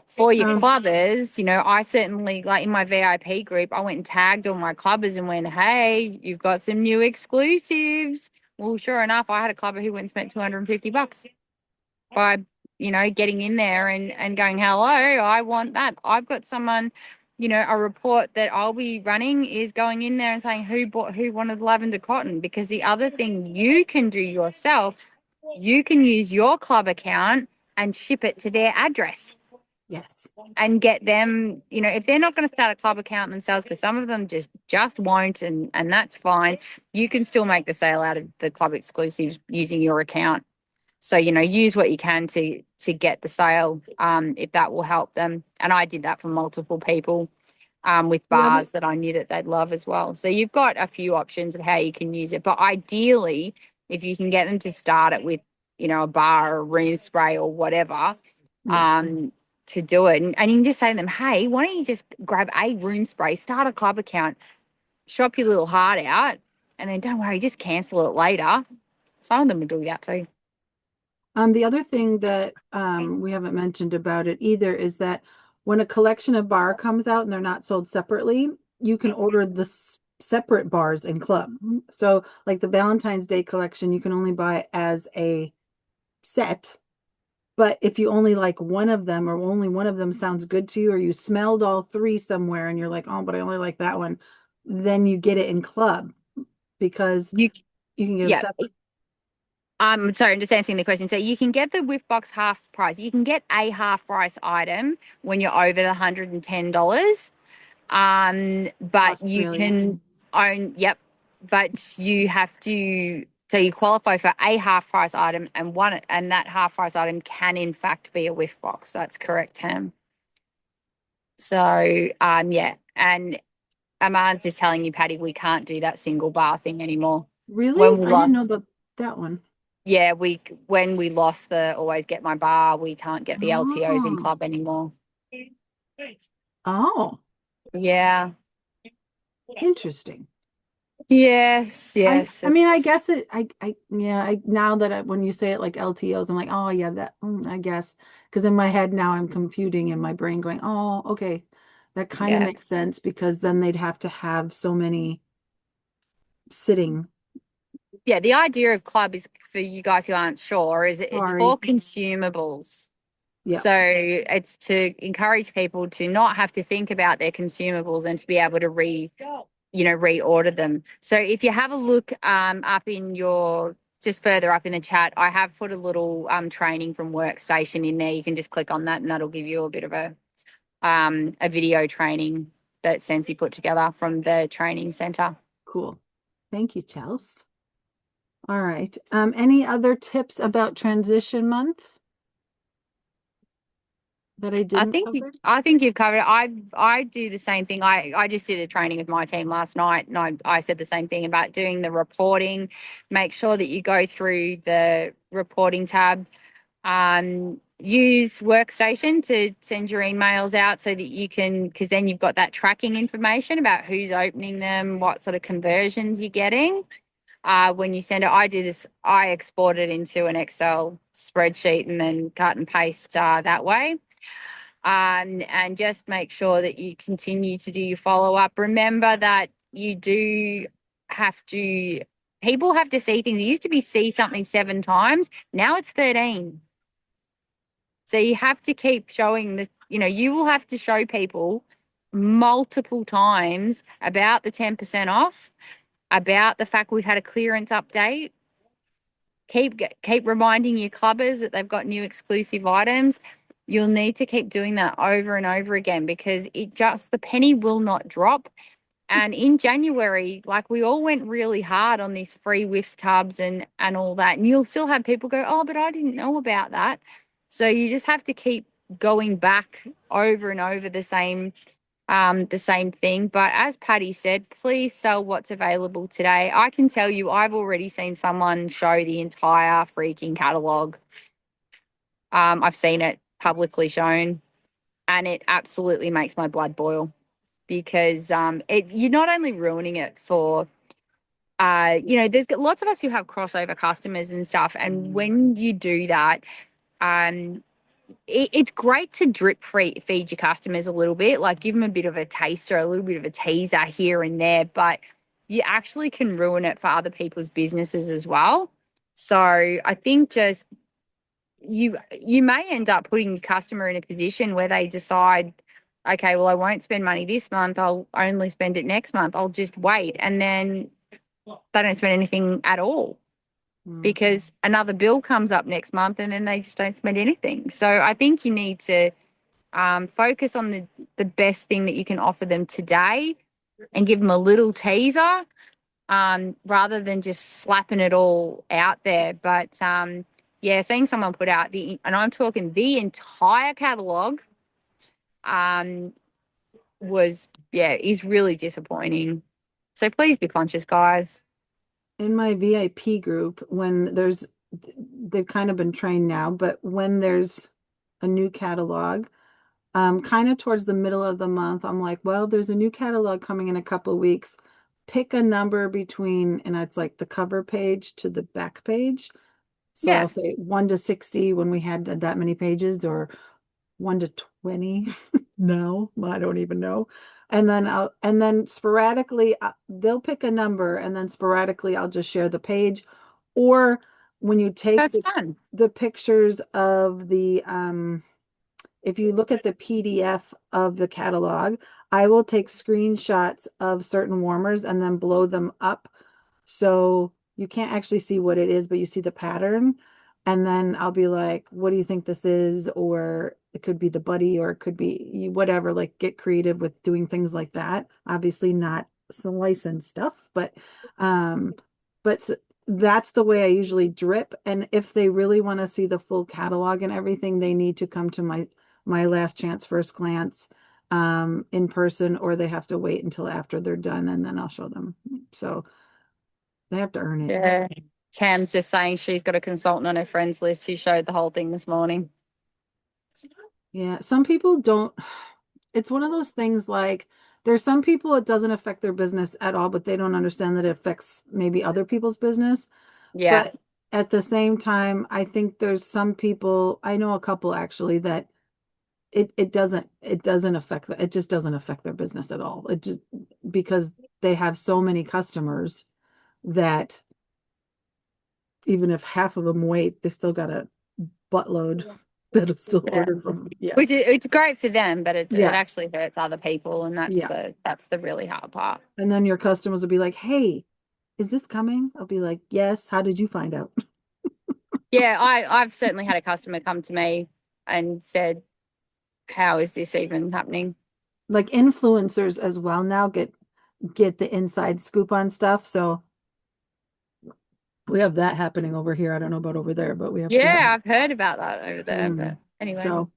for your clubbers, I certainly, like in my VIP group, I went and tagged all my clubbers and went, hey, you've got some new exclusives. Well, sure enough, I had a clubber who went and spent $250 by getting in there and going, hello, I want that. I've got someone, a report that I'll be running is going in there and saying who wanted lavender cotton. Because the other thing you can do yourself, you can use your club account and ship it to their address. Yes. And get them, if they're not going to start a club account themselves, because some of them just won't, and that's fine, you can still make the sale out of the club exclusives using your account. So, use what you can to get the sale, if that will help them. And I did that for multiple people with bars that I knew that they'd love as well. So you've got a few options of how you can use it. But ideally, if you can get them to start it with, a bar or a room spray or whatever, to do it. And you can just say to them, hey, why don't you just grab a room spray, start a club account, shop your little heart out, and then don't worry, just cancel it later. Some of them will do that too. The other thing that we haven't mentioned about it either is that when a collection of bar comes out and they're not sold separately, you can order the separate bars in club. So like the Valentine's Day collection, you can only buy as a set. But if you only like one of them or only one of them sounds good to you, or you smelled all three somewhere and you're like, oh, but I only like that one, then you get it in club because you can get them separate. Sorry, I'm just answering the question. So you can get the whiff box half price. You can get a half price item when you're over the $110. But you can but you have to So you qualify for a half price item, and that half price item can in fact be a whiff box. That's correct, Tam. So yeah, and Aman's just telling you, Patty, we can't do that single bar thing anymore. Really? When we I lost, didn't know about that one. yeah, when we lost the always get my bar, we can't get the LTOs in Oh. club anymore. Oh, Yeah. interesting. Yes, yes. I mean, I guess yeah, now that when you say it like LTOs, I'm like, oh yeah, I guess, because in my head now I'm computing in my brain going, oh, okay, that kind of Yeah. makes sense because then they'd have to have so many sitting. Yeah, the idea of club is for you guys who aren't sure, is it's Sorry. for consumables. Yeah, So it's to encourage people to not have to think about their consumables and to be able to reorder them. So if you have a look up in your just further up in the chat, I have put a little training from Workstation in there. You can just click on that and that'll give you a bit of a video training that Sensi put together from the training center. cool. Thank you, Chels. All right. Any other tips about transition month that I didn't cover? I think you've covered it. I do the same thing. I just did a training with my team last night, and I said the same thing about doing the reporting. Make sure that you go through the reporting tab. Use Workstation to send your emails out so that you can, because then you've got that tracking information about who's opening them, what sort of conversions you're getting. When you send it, I export it into an Excel spreadsheet and then cut and paste that way. And just make sure that you continue to do your follow up. Remember that people have to see things. It used to be see something 7 times. Now it's 13. So you have to keep showing you will have to show people multiple times about the 10% off, about the fact we've had a clearance update. Keep reminding your clubbers that they've got new exclusive items. You'll need to keep doing that over and over again because the penny will not drop. And in January, like we all went really hard on these free whiffs tubs and all that. And you'll still have people go, oh, but I didn't know about that. So you just have to keep going back over and over the same thing. But as Patty said, please sell what's available today. I can tell you, I've already seen someone show the entire freaking catalog. I've seen it publicly shown, and it absolutely makes my blood boil because you're not only ruining it for there's lots of us who have crossover customers and stuff, and when you do that, it's great to drip feed your customers a little bit, like give them a bit of a taster, a little bit of a teaser here and there, but you actually can ruin it for other people's businesses as well. So I think just you may end up putting your customer in a position where they decide, okay, well, I won't spend money this month. I'll only spend it next month. I'll just wait. And then they don't spend anything at all because another bill comes up next month and then they just don't spend anything. So I think you need to focus on the best thing that you can offer them today and give them a little teaser rather than just slapping it all out there. But yeah, seeing someone put out and I'm talking the entire catalog is really disappointing. So please be conscious, guys. In my VIP group, they've kind of been trained now, but when there's a new catalog, kind of towards the middle of the month, I'm like, well, there's a new catalog coming in a couple of weeks. Pick a number between, and it's like the cover page to the back page. So Yeah. I'll say 1 to 60 when we had that many pages, or 1 to 20. No, I don't even know. And then sporadically they'll pick a number, and then sporadically I'll just share the page. Or when you take That's fun. the pictures of if you look at the PDF of the catalog, I will take screenshots of certain warmers and then blow them up. So you can't actually see what it is, but you see the pattern. And then I'll be like, what do you think this is? Or it could be the buddy, or it could be whatever, like get creative with doing things like that. Obviously not some licensed stuff, but that's the way I usually drip. And if they really want to see the full catalog and everything, they need to come to my last chance first glance in person, or they have to wait until after they're done and then I'll show them. So they have to earn it. Yeah. Tam's just saying she's got a consultant on her friends list who showed the whole thing this morning. Yeah, some people don't. It's one of those things like there's some people it doesn't affect their business at all, but they don't understand that it affects maybe other people's business. Yeah. But at the same time, I think there's some people, I know a couple actually that it doesn't affect it just doesn't affect their business at all. It just because they have so many customers that even if half of them wait, they still got a buttload that'll still Yeah. order from them. Yeah. Which is it's great for them, but it Yes. actually hurts other people, and that's the really hard part. And then your customers will be like, "Hey, is this coming?" I'll be like, "Yes. How did you find out?" Yeah, I've certainly had a customer come to me and said, "How is this even happening?" Like influencers as well now get the inside scoop on stuff. So we have that happening over here. I don't know about over there, but we have Yeah, I've heard about that over there. Mm. But anyway, So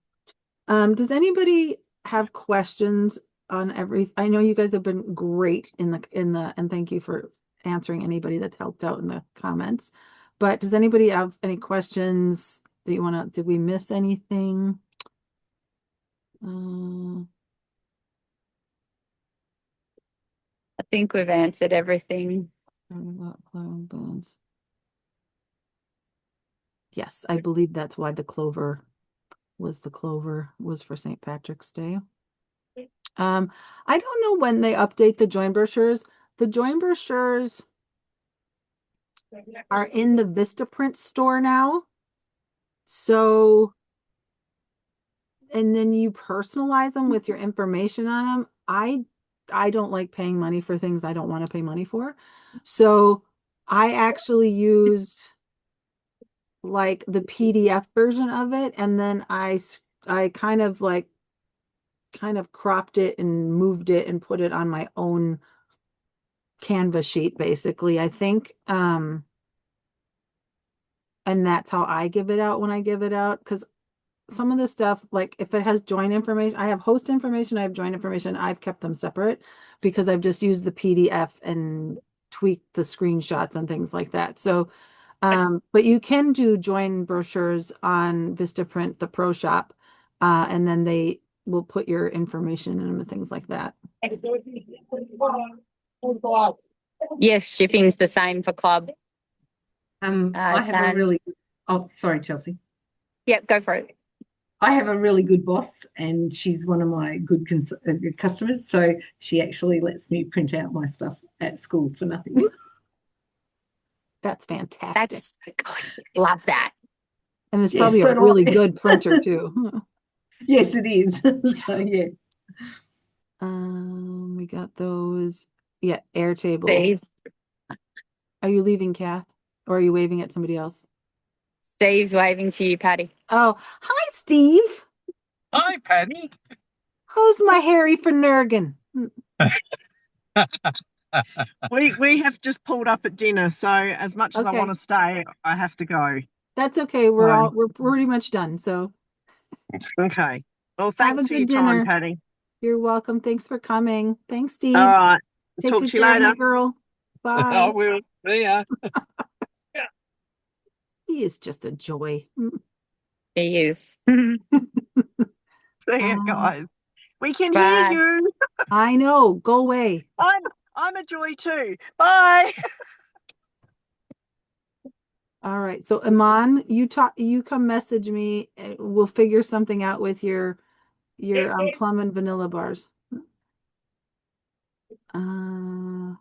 does anybody have questions on I know you guys have been great in the and thank you for answering anybody that's helped out in the comments. But does anybody have any questions? Did we miss anything? I think we've answered everything. Yes, I believe that's why the clover was for St. Patrick's Day. I don't know when they update the join brochures. The join brochures are in the Vistaprint store now. So, and then you personalize them with your information on them. I don't like paying money for things I don't want to pay money for. So I actually used like the PDF version of it, and then I kind of cropped it and moved it and put it on my own Canva sheet, basically, I think. And that's how I give it out when I give it out, because some of the stuff, like if it has join information, I have host information, I have join information, I've kept them separate because I've just used the PDF and tweaked the screenshots and things like that. So but you can do join brochures on Vistaprint, the Pro Shop, and then they will put your information in them and things like that. Yes, shipping's the same for club. I have a really, oh, sorry, Chelsea. Yep, go for it. I have a really good boss and she's one of my good customers. So she actually lets me print out my stuff at school for nothing. That's fantastic. That's good. Love that. And it's probably a really good printer too. Yes, it is. So yes. We got those. Yeah, Airtable. Steve. Are you leaving, Kath? Or are you waving at somebody else? Steve's waving to you, Patty. Oh, hi, Steve. Hi, Patty. Who's my Harry Finnegan? We have just pulled up at dinner, so as much as I want to stay, I have to go. That's okay. We're pretty much done. So okay. Well, thanks for your time, Patty. You're welcome. Thanks for coming. Thanks, Steve. All right. Take Talk good to you care, my later. girl. Bye. I will. See ya. He is just a joy. He is. See you, guys. We can hear you. I know. Go away. I'm a joy too. Bye. All right. So Iman, you come message me. We'll figure something out with your plum and vanilla bars. I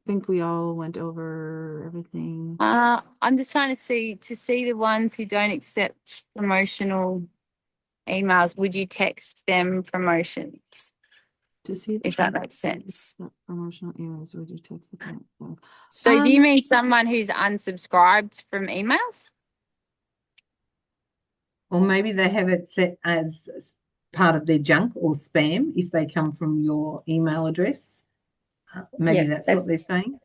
think we all went over everything. I'm just trying to see the ones who don't accept promotional emails. Would you text them promotions? To see if that makes sense. Promotional emails, would you text them? So do you mean someone who's unsubscribed from emails? Or maybe they have it set as part of their junk or spam if they come from your email address. Maybe that's what they're saying.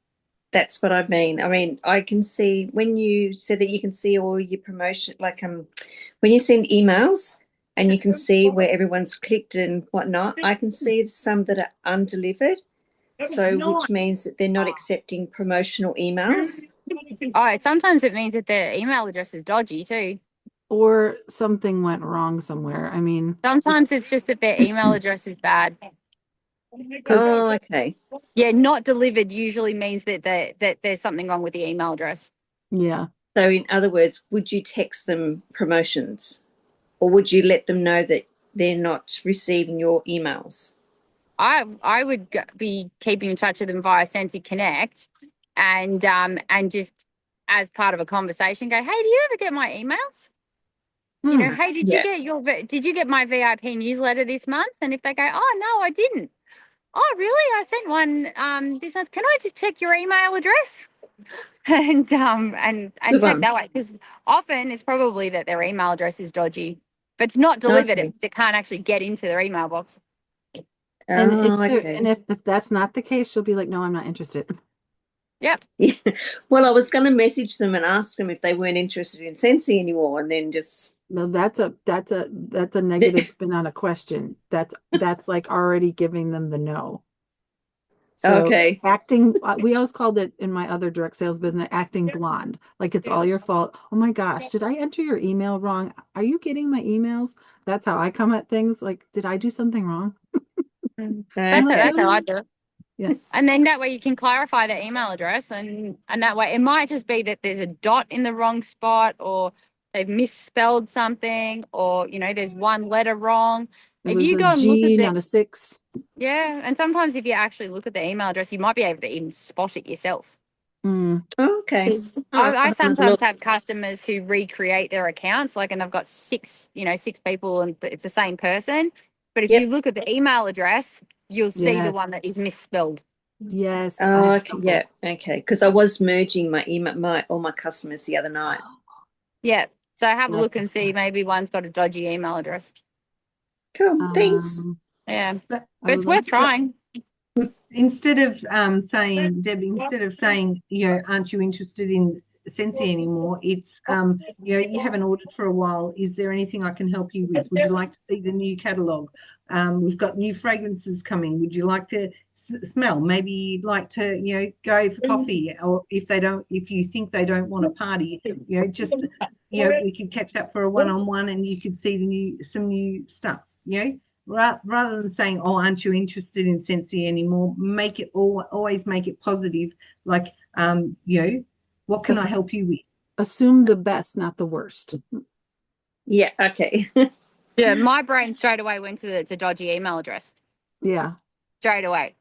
That's what I mean. I mean, I can see when you said that you can see all your promotion, like when you send emails and you can see where everyone's clicked and whatnot. I can see some that are undelivered, so which means that they're not accepting promotional emails. Oh, sometimes it means that their email address is dodgy too. Or something went wrong somewhere. I mean, Sometimes it's just that their email address is bad. Oh, okay. Yeah, not delivered usually means that there's something wrong with the email address. yeah. So, in other words, would you text them promotions, or would you let them know that they're not receiving your emails? I would be keeping in touch with them via Sensi Connect, and just as part of a conversation, go, hey, do you ever get my emails? You know, hey, did you get my VIP newsletter this month? And if they go, oh no, I didn't. Oh, really? I sent one this month. Can I just check your email address? and Good check one. that way, because often it's probably that their email address is dodgy. If it's not delivered, Okay. it can't actually get into their email box. And Oh, if that's not the case, she'll be like, no, I'm not interested. Yep. Yeah. Well, I was going to message them and ask them if they weren't interested in Sensi anymore, and then just No, that's a negative spin on a question. That's like already giving them the no. So okay. acting, we always called it in my other direct sales business, acting blonde. Like it's all your fault. Oh my gosh, did I enter your email wrong? Are you getting my emails? That's how I come at things. Like, did I do something wrong? That's how I do it. Yeah. And then that way you can clarify the email address, and that way it might just be that there's a dot in the wrong spot, or they've misspelled something, or there's one letter wrong. It If was you a go and look G, at not a 6. yeah, and sometimes if you actually look at the email address, you might be able to even spot it yourself. Mm. Okay. 'Cause Oh, I'll I have another sometimes look. have customers who recreate their accounts, like, and they've got six people, and it's the same person. But if Yep. you look at the email address, you'll see Yeah. the one that is misspelled. Yes. Oh, okay. Yeah. Okay. Because I was merging all my customers the other night. Yeah. So have a That's look and see, maybe one's got a dodgy email address. Cool. Thanks. Yeah. But But it's worth trying. instead of saying, Debbie, instead of saying, aren't you interested in Sensi anymore? It's, you haven't ordered for a while. Is there anything I can help you with? Would you like to see the new catalogue? We've got new fragrances coming. Would you like to smell? Maybe you'd like to, go for coffee, or if you think they don't want a party, we could catch up for a one-on-one and you could see some new stuff, rather than saying, oh, aren't you interested in Sensi anymore? Make it always make it positive. Like, what can I help you with? Assume the best, not the worst. Yeah. Okay. Yeah, my brain straight away went to the dodgy email address. Yeah. Straight away.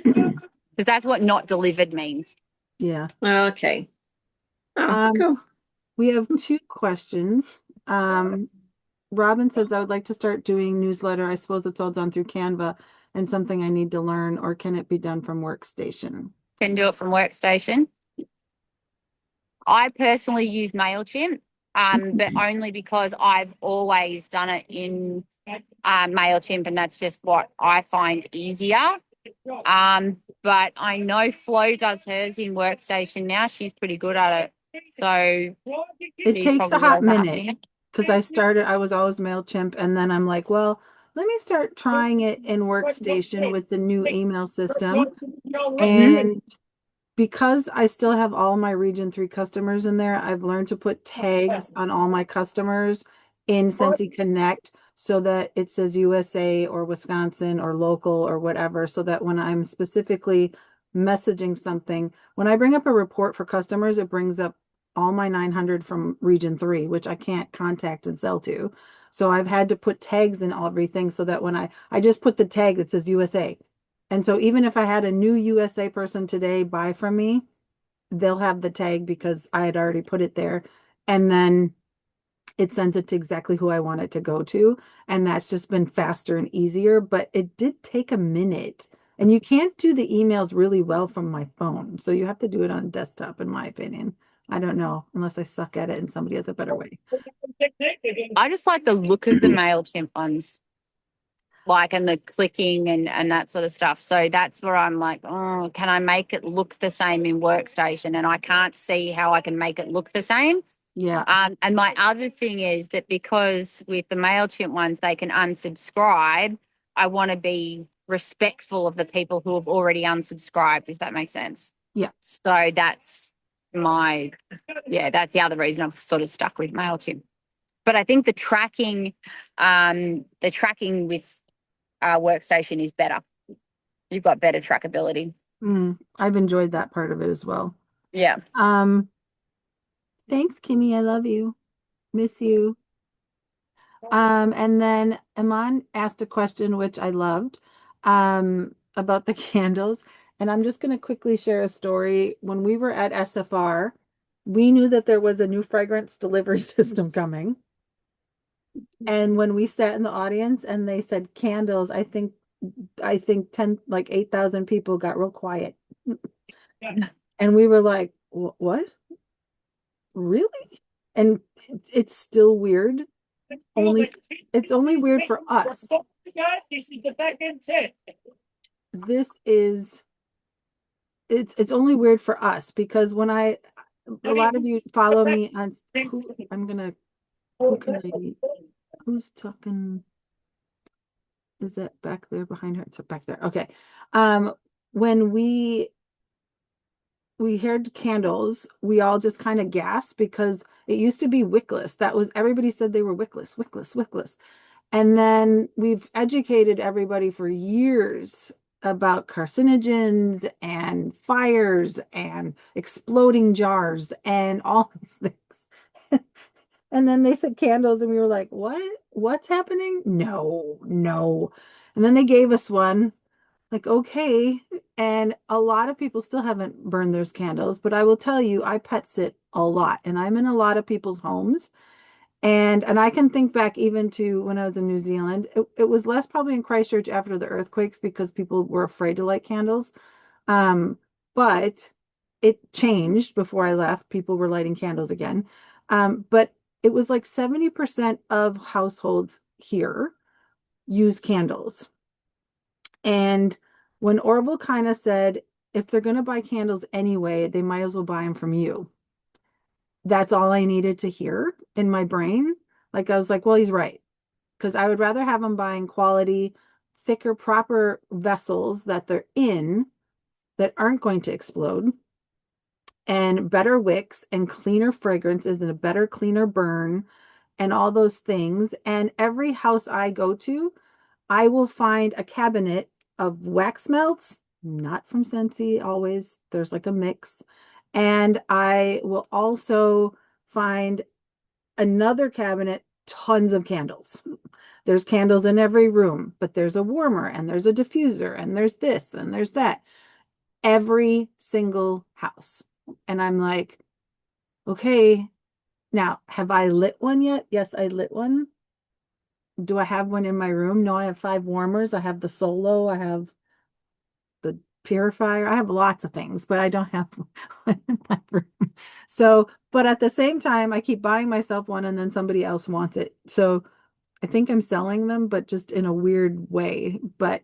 Because that's what not delivered means. Yeah. Okay. Oh, cool. We have 2 questions. Robin says, I would like to start doing newsletter. I suppose it's all done through Canva and something I need to learn, or can it be done from Workstation? Can do it from Workstation. I personally use MailChimp, but only because I've always done it in MailChimp, and that's just what I find easier. But I know Flo does hers in Workstation now. She's pretty good at it. So it takes a hot minute, because I was always MailChimp, and then I'm like, well, let me start trying it in Workstation with the new email system. And because I still have all my Region 3 customers in there, I've learned to put tags on all my customers in Sensi Connect, so that it says USA or Wisconsin or local or whatever, so that when I'm specifically messaging something, when I bring up a report for customers, it brings up all my 900 from Region 3, which I can't contact and sell to. So I've had to put tags in everything, so that when I just put the tag that says USA. And so even if I had a new USA person today buy from me, they'll have the tag because I had already put it there. And then it sends it to exactly who I want it to go to. And that's just been faster and easier, but it did take a minute. And you can't do the emails really well from my phone. So you have to do it on desktop, in my opinion. I don't know, unless I suck at it and somebody has a better way. I just like the look of the MailChimp ones. like, and the clicking and that sort of stuff. So that's where I'm like, oh, can I make it look the same in Workstation? And I can't see how I can make it look the same. Yeah. And my other thing is that because with the MailChimp ones, they can unsubscribe, I want to be respectful of the people who have already unsubscribed, if that makes sense. Yeah. So that's that's the other reason I've sort of stuck with MailChimp. But I think the tracking with Workstation is better. You've got better trackability. I've enjoyed that part of it as well. Yeah. Thanks, Kimmy. I love you. Miss you. And then Iman asked a question which I loved about the candles. And I'm just going to quickly share a story. When we were at SFR, we knew that there was a new fragrance delivery system coming. And when we sat in the audience and they said candles, I think 8,000 people got real quiet. And we were like, what? Really? And it's still weird. It's only weird for us. It's only weird for us because when a lot of you follow me on who's talking? Is that back there behind her? It's back there. Okay. When we heard candles, we all just kind of gasped because it used to be wickless. That was, everybody said they were wickless. And then we've educated everybody for years about carcinogens and fires and exploding jars and all these things. And then they said candles and we were like, what's happening? No. And then they gave us one, like, okay. And a lot of people still haven't burned those candles, but I will tell you, I pet sit a lot and I'm in a lot of people's homes. And I can think back even to when I was in New Zealand. It was less probably in Christchurch after the earthquakes because people were afraid to light candles. But it changed before I left. People were lighting candles again. But it was like 70% of households here use candles. And when Orville kind of said, if they're going to buy candles anyway, they might as well buy them from you. That's all I needed to hear in my brain. Like, I was like, well, he's right. Because I would rather have them buying quality, thicker, proper vessels that they're in that aren't going to explode, and better wicks and cleaner fragrances and a better, cleaner burn and all those things. And every house I go to, I will find a cabinet of wax melts, not from Scentsy always. There's like a mix. And I will also find another cabinet, tons of candles. There's candles in every room, but there's a warmer and there's a diffuser and there's this and there's that. Every single house. And I'm like, okay, now have I lit one yet? Yes, I lit one. Do I have one in my room? No, I have 5 warmers. I have the Solo. I have the purifier. I have lots of things, but I don't have one in my room. So, but at the same time, I keep buying myself one and then somebody else wants it. So I think I'm selling them, but just in a weird way. But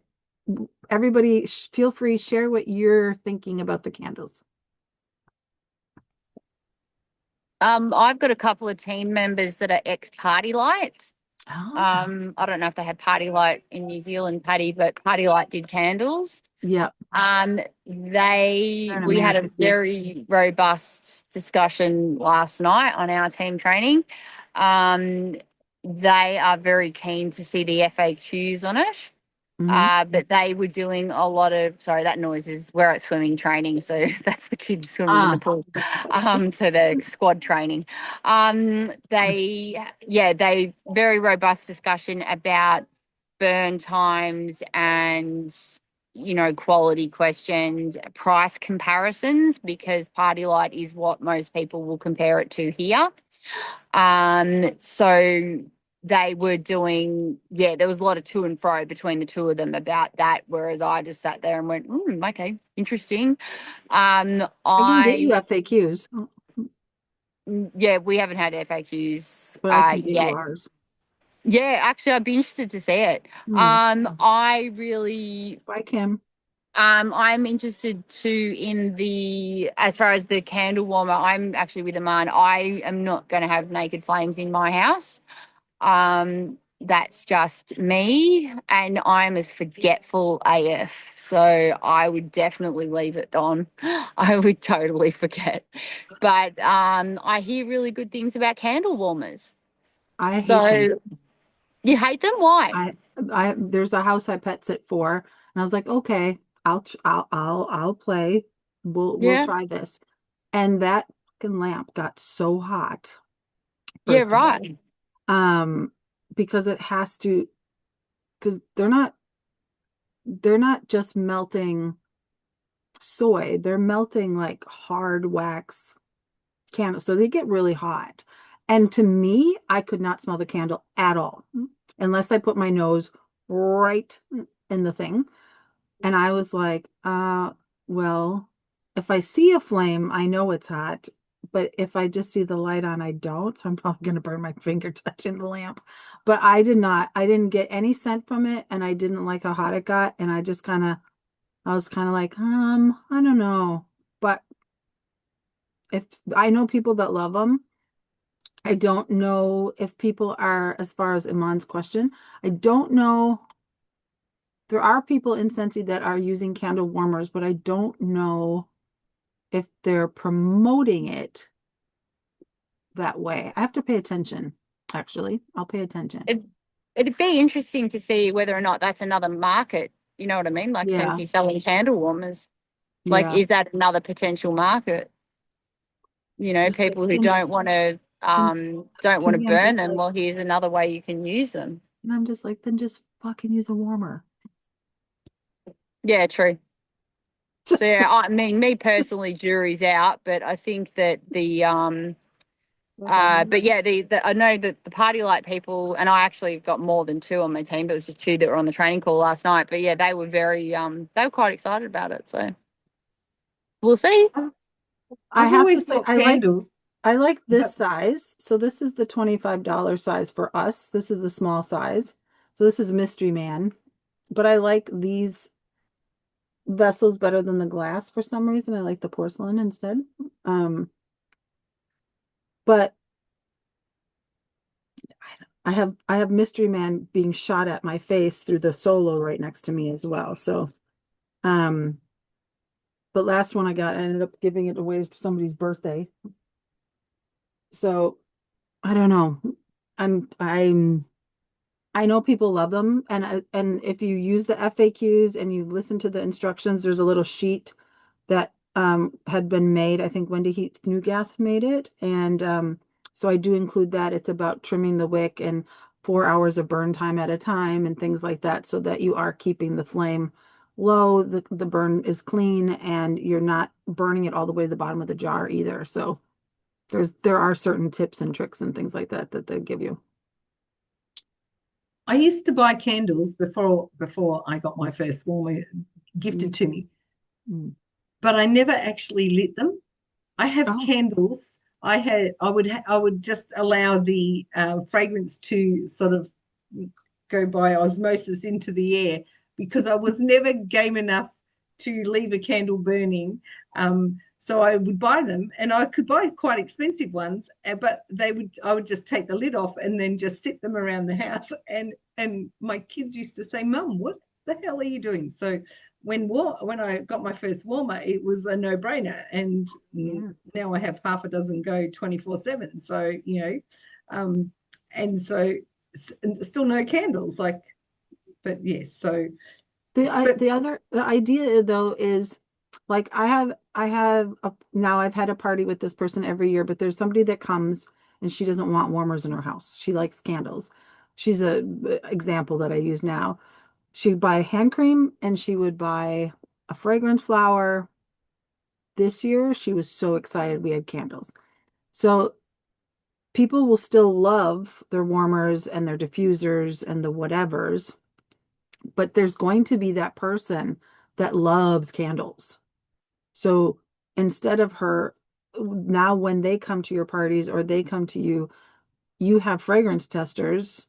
everybody feel free, share what you're thinking about the candles. I've got a couple of team members that are ex-Party Light. Oh. I don't know if they had Party Light in New Zealand, Patty, but Party Light did candles. Yeah. We had a very robust discussion last night on our team training. They are very keen to see the FAQs on it. But they were doing a lot of, sorry, that noise is we're at swimming training. So that's the kids swimming in the pool. So the squad training. They very robust discussion about burn times and, quality questions, price comparisons, because Party Light is what most people will compare it to here. So they were doing, there was a lot of to and fro between the two of them about that, whereas I just sat there and went, okay, interesting. I can get you FAQs. Yeah, we haven't had FAQs But I can get you yet. ours. Yeah, actually, I'd be interested to see it. I really Bye, Kim. I'm interested too in as far as the candle warmer. I'm actually with Aman. I am not going to have naked flames in my house. That's just me, and I'm as forgetful AF. So I would definitely leave it on. I would totally forget. But I hear really good things about candle warmers. I hate So them. you hate them? Why? There's a house I pet sit for, and I was like, okay, I'll play. We'll Yeah. try this. And that fucking lamp got so hot. Yeah, First of all. right. Because it has to, because they're not just melting soy, they're melting like hard wax candles. So they get really hot. And to me, I could not smell the candle at all unless I put my nose right in the thing. And I was like, well, if I see a flame, I know it's hot. But if I just see the light on, I don't. So I'm probably going to burn my finger touching the lamp. But I didn't get any scent from it. And I didn't like how hot it got. And I was kind of like, I don't know. But if I know people that love them, I don't know if people are, as far as Iman's question, I don't know. There are people in Scentsy that are using candle warmers, but I don't know if they're promoting it that way. I have to pay attention, actually. I'll pay attention. It'd be interesting to see whether or not that's another market. You know what I mean? Like Yeah. Scentsy selling candle warmers. Like, Yeah. is that another potential market? You know, Just like, people who don't want to to me, I'm burn just them. like, Well, here's another way you can use them. and I'm just like, then just fucking use a warmer. Yeah, true. Just So yeah, like, I mean, me personally, jury's out, but I think that but yeah, I know that the party light people, and I actually got more than two on my team, but it was just two that were on the training call last night. But yeah, they were they were quite excited about it. So we'll see. I I've have to always say, thought candles, I like this but size. So this is the $25 size for us. This is the small size. So this is Mystery Man. But I like these vessels better than the glass for some reason. I like the porcelain instead. But I have Mystery Man being shot at my face through the solo right next to me as well. So but last one I got, I ended up giving it away for somebody's birthday. So I don't know. I'm I know people love them, and if you use the FAQs and you listen to the instructions, there's a little sheet that had been made. I think Wendy Heat Newgath made it, and so I do include that. It's about trimming the wick and 4 hours of burn time at a time and things like that, so that you are keeping the flame low, the burn is clean, and you're not burning it all the way to the bottom of the jar either. So there are certain tips and tricks and things like that that they give you. I used to buy candles before I got my first warmer gifted to me, but I never actually lit them. I have candles. I would just allow the fragrance to sort of go by osmosis into the air because I was never game enough to leave a candle burning. So I would buy them, and I could buy quite expensive ones, but I would just take the lid off and then just sit them around the house. And my kids used to say, "Mum, what the hell are you doing?" So when I got my first warmer, it was a no-brainer, and now I have half a dozen go 24/7. So and so still no candles, but yes. So the idea though is like now I've had a party with this person every year, but there's somebody that comes and she doesn't want warmers in her house. She likes candles. She's a example that I use now. She'd buy hand cream and she would buy a fragrance flower. This year, she was so excited we had candles. So people will still love their warmers and their diffusers and the whatevers, but there's going to be that person that loves candles. So instead of her, now when they come to your parties or they come to you, you have fragrance testers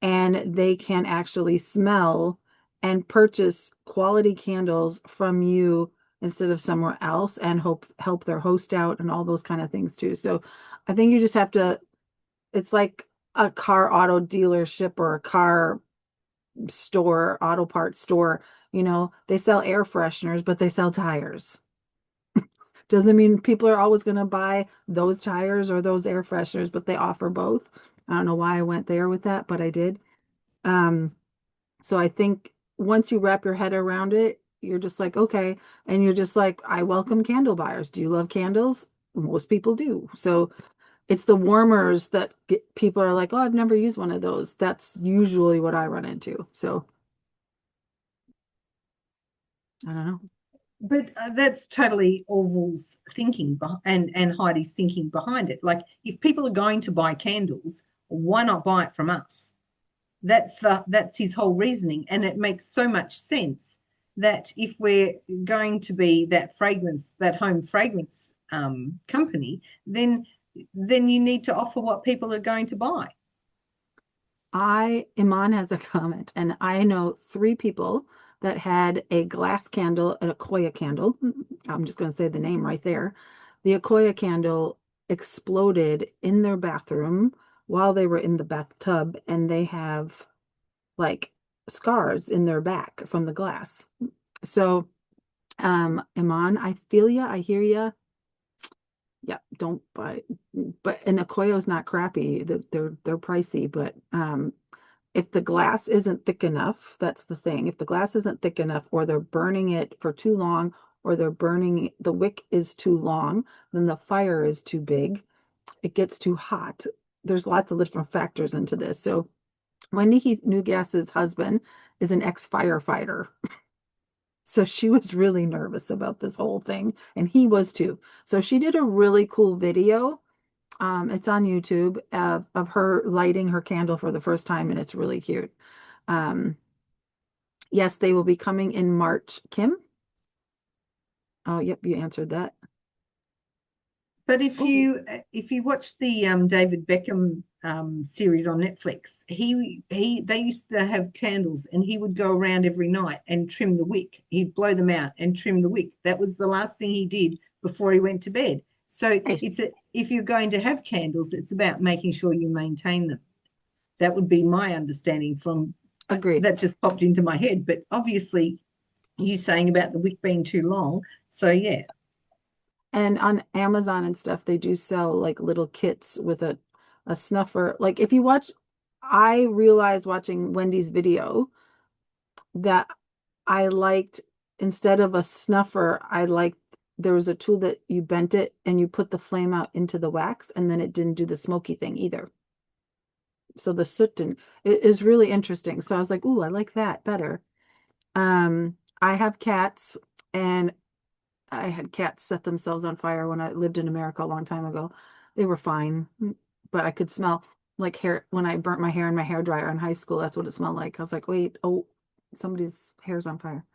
and they can actually smell and purchase quality candles from you instead of somewhere else and help their host out and all those kind of things too. So I think you just have to, it's like a car auto dealership or a car store, auto parts store, they sell air fresheners, but they sell tires. Doesn't mean people are always going to buy those tires or those air fresheners, but they offer both. I don't know why I went there with that, but I did. Um, so I think once you wrap your head around it, you're just like, okay. And you're just like, I welcome candle buyers. Do you love candles? Most people do. So it's the warmers that people are like, oh, I've never used one of those. That's usually what I run into. So I don't know. But that's totally Orville's thinking and Heidi's thinking behind it. Like, if people are going to buy candles, why not buy it from us? That's his whole reasoning, and it makes so much sense that if we're going to be that home fragrance company, then you need to offer what people are going to buy. Iman has a comment, and I know 3 people that had a glass candle, an Akoya candle. I'm just going to say the name right there. The Akoya candle exploded in their bathroom while they were in the bathtub, and they have like scars in their back from the glass. So, Iman, I feel ya, I hear ya. Yeah, don't buy, but and Akoya is not crappy. They're pricey, but if the glass isn't thick enough, that's the thing. If the glass isn't thick enough, or they're burning it for too long, or the wick is too long, then the fire is too big. It gets too hot. There's lots of different factors into this. So Wendy Heath Newgas's husband is an ex-firefighter. So she was really nervous about this whole thing, and he was too. So she did a really cool video. It's on YouTube of her lighting her candle for the first time, and it's really cute. Yes, they will be coming in March. Kim? Oh, yep, you answered that. But if you watch the David Beckham series on Netflix, they used to have candles, and he would go around every night and trim the wick. He'd blow them out and trim the wick. That was the last thing he did before he went to bed. So if you're going to have candles, it's about making sure you maintain them. That would be my understanding from Agreed. That just popped into my head. But obviously, you saying about the wick being too long. So yeah. And on Amazon and stuff, they do sell like little kits with a snuffer. Like if you watch, I realized watching Wendy's video that I liked, instead of a snuffer, there was a tool that you bent it and you put the flame out into the wax, and then it didn't do the smoky thing either. So the soot didn't, it is really interesting. So I was like, ooh, I like that better. I have cats, and I had cats set themselves on fire when I lived in America a long time ago. They were fine, but I could smell like hair when I burnt my hair in my hair dryer in high school. That's what it smelled like. I was like, wait, oh, somebody's hair's on fire.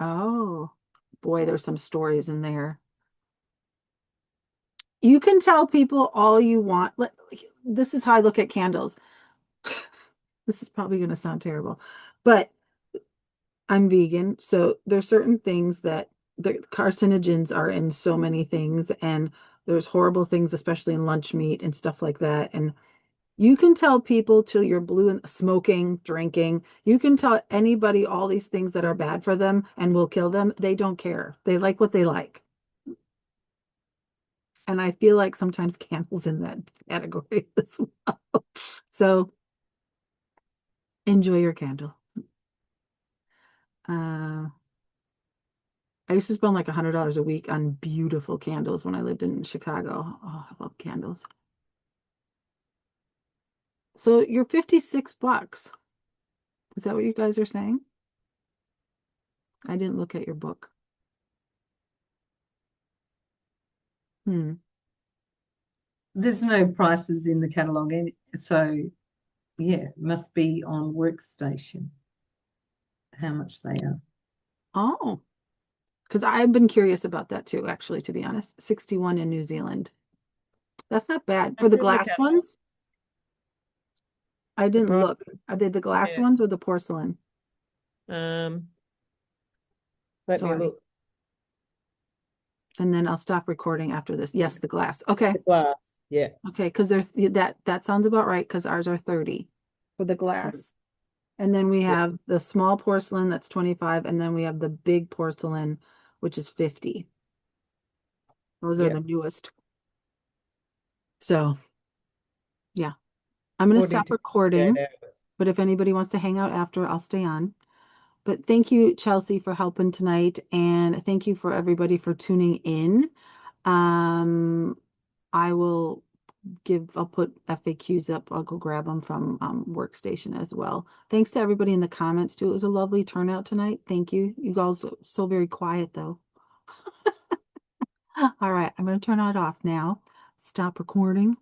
Oh boy, there's some stories in there. You can tell people all you want. This is how I look at candles. This is probably going to sound terrible, but I'm vegan, so there's certain things that the carcinogens are in so many things, and there's horrible things, especially in lunch meat and stuff like that. And you can tell people till you're blue and smoking, drinking. You can tell anybody all these things that are bad for them and will kill them. They don't care. They like what they like. And I feel like sometimes candles in that category as well. So enjoy your candle. I used to spend like $100 a week on beautiful candles when I lived in Chicago. Oh, I love candles. So you're $56. Is that what you guys are saying? I didn't look at your book. There's no prices in the catalogue, so yeah, it must be on Workstation how much they are. Oh, because I've been curious about that too, actually, to be honest. 61 in New Zealand. That's not bad. For the can look glass at it. ones? I didn't look. bronze- Are they the glass Yeah. ones or the porcelain? Let Sorry. me look. And then I'll stop recording after this. Yes, the glass. Okay. The glass. Yeah. Okay, because there's that sounds about right because ours are 30 for the glass. And then we have the small porcelain that's 25, and then we have the big porcelain, which is 50. Those are Yeah. the newest. So yeah. I'm gonna 40 stop to recording, 48 hours. but if anybody wants to hang out after, I'll stay on. But thank you, Chelsea, for helping tonight, and thank you for everybody for tuning in. I will I'll put FAQs up. I'll go grab them from Workstation as well. Thanks to everybody in the comments too. It was a lovely turnout tonight. Thank you. You guys are so very quiet though. All right, I'm going to turn it off now. Stop recording.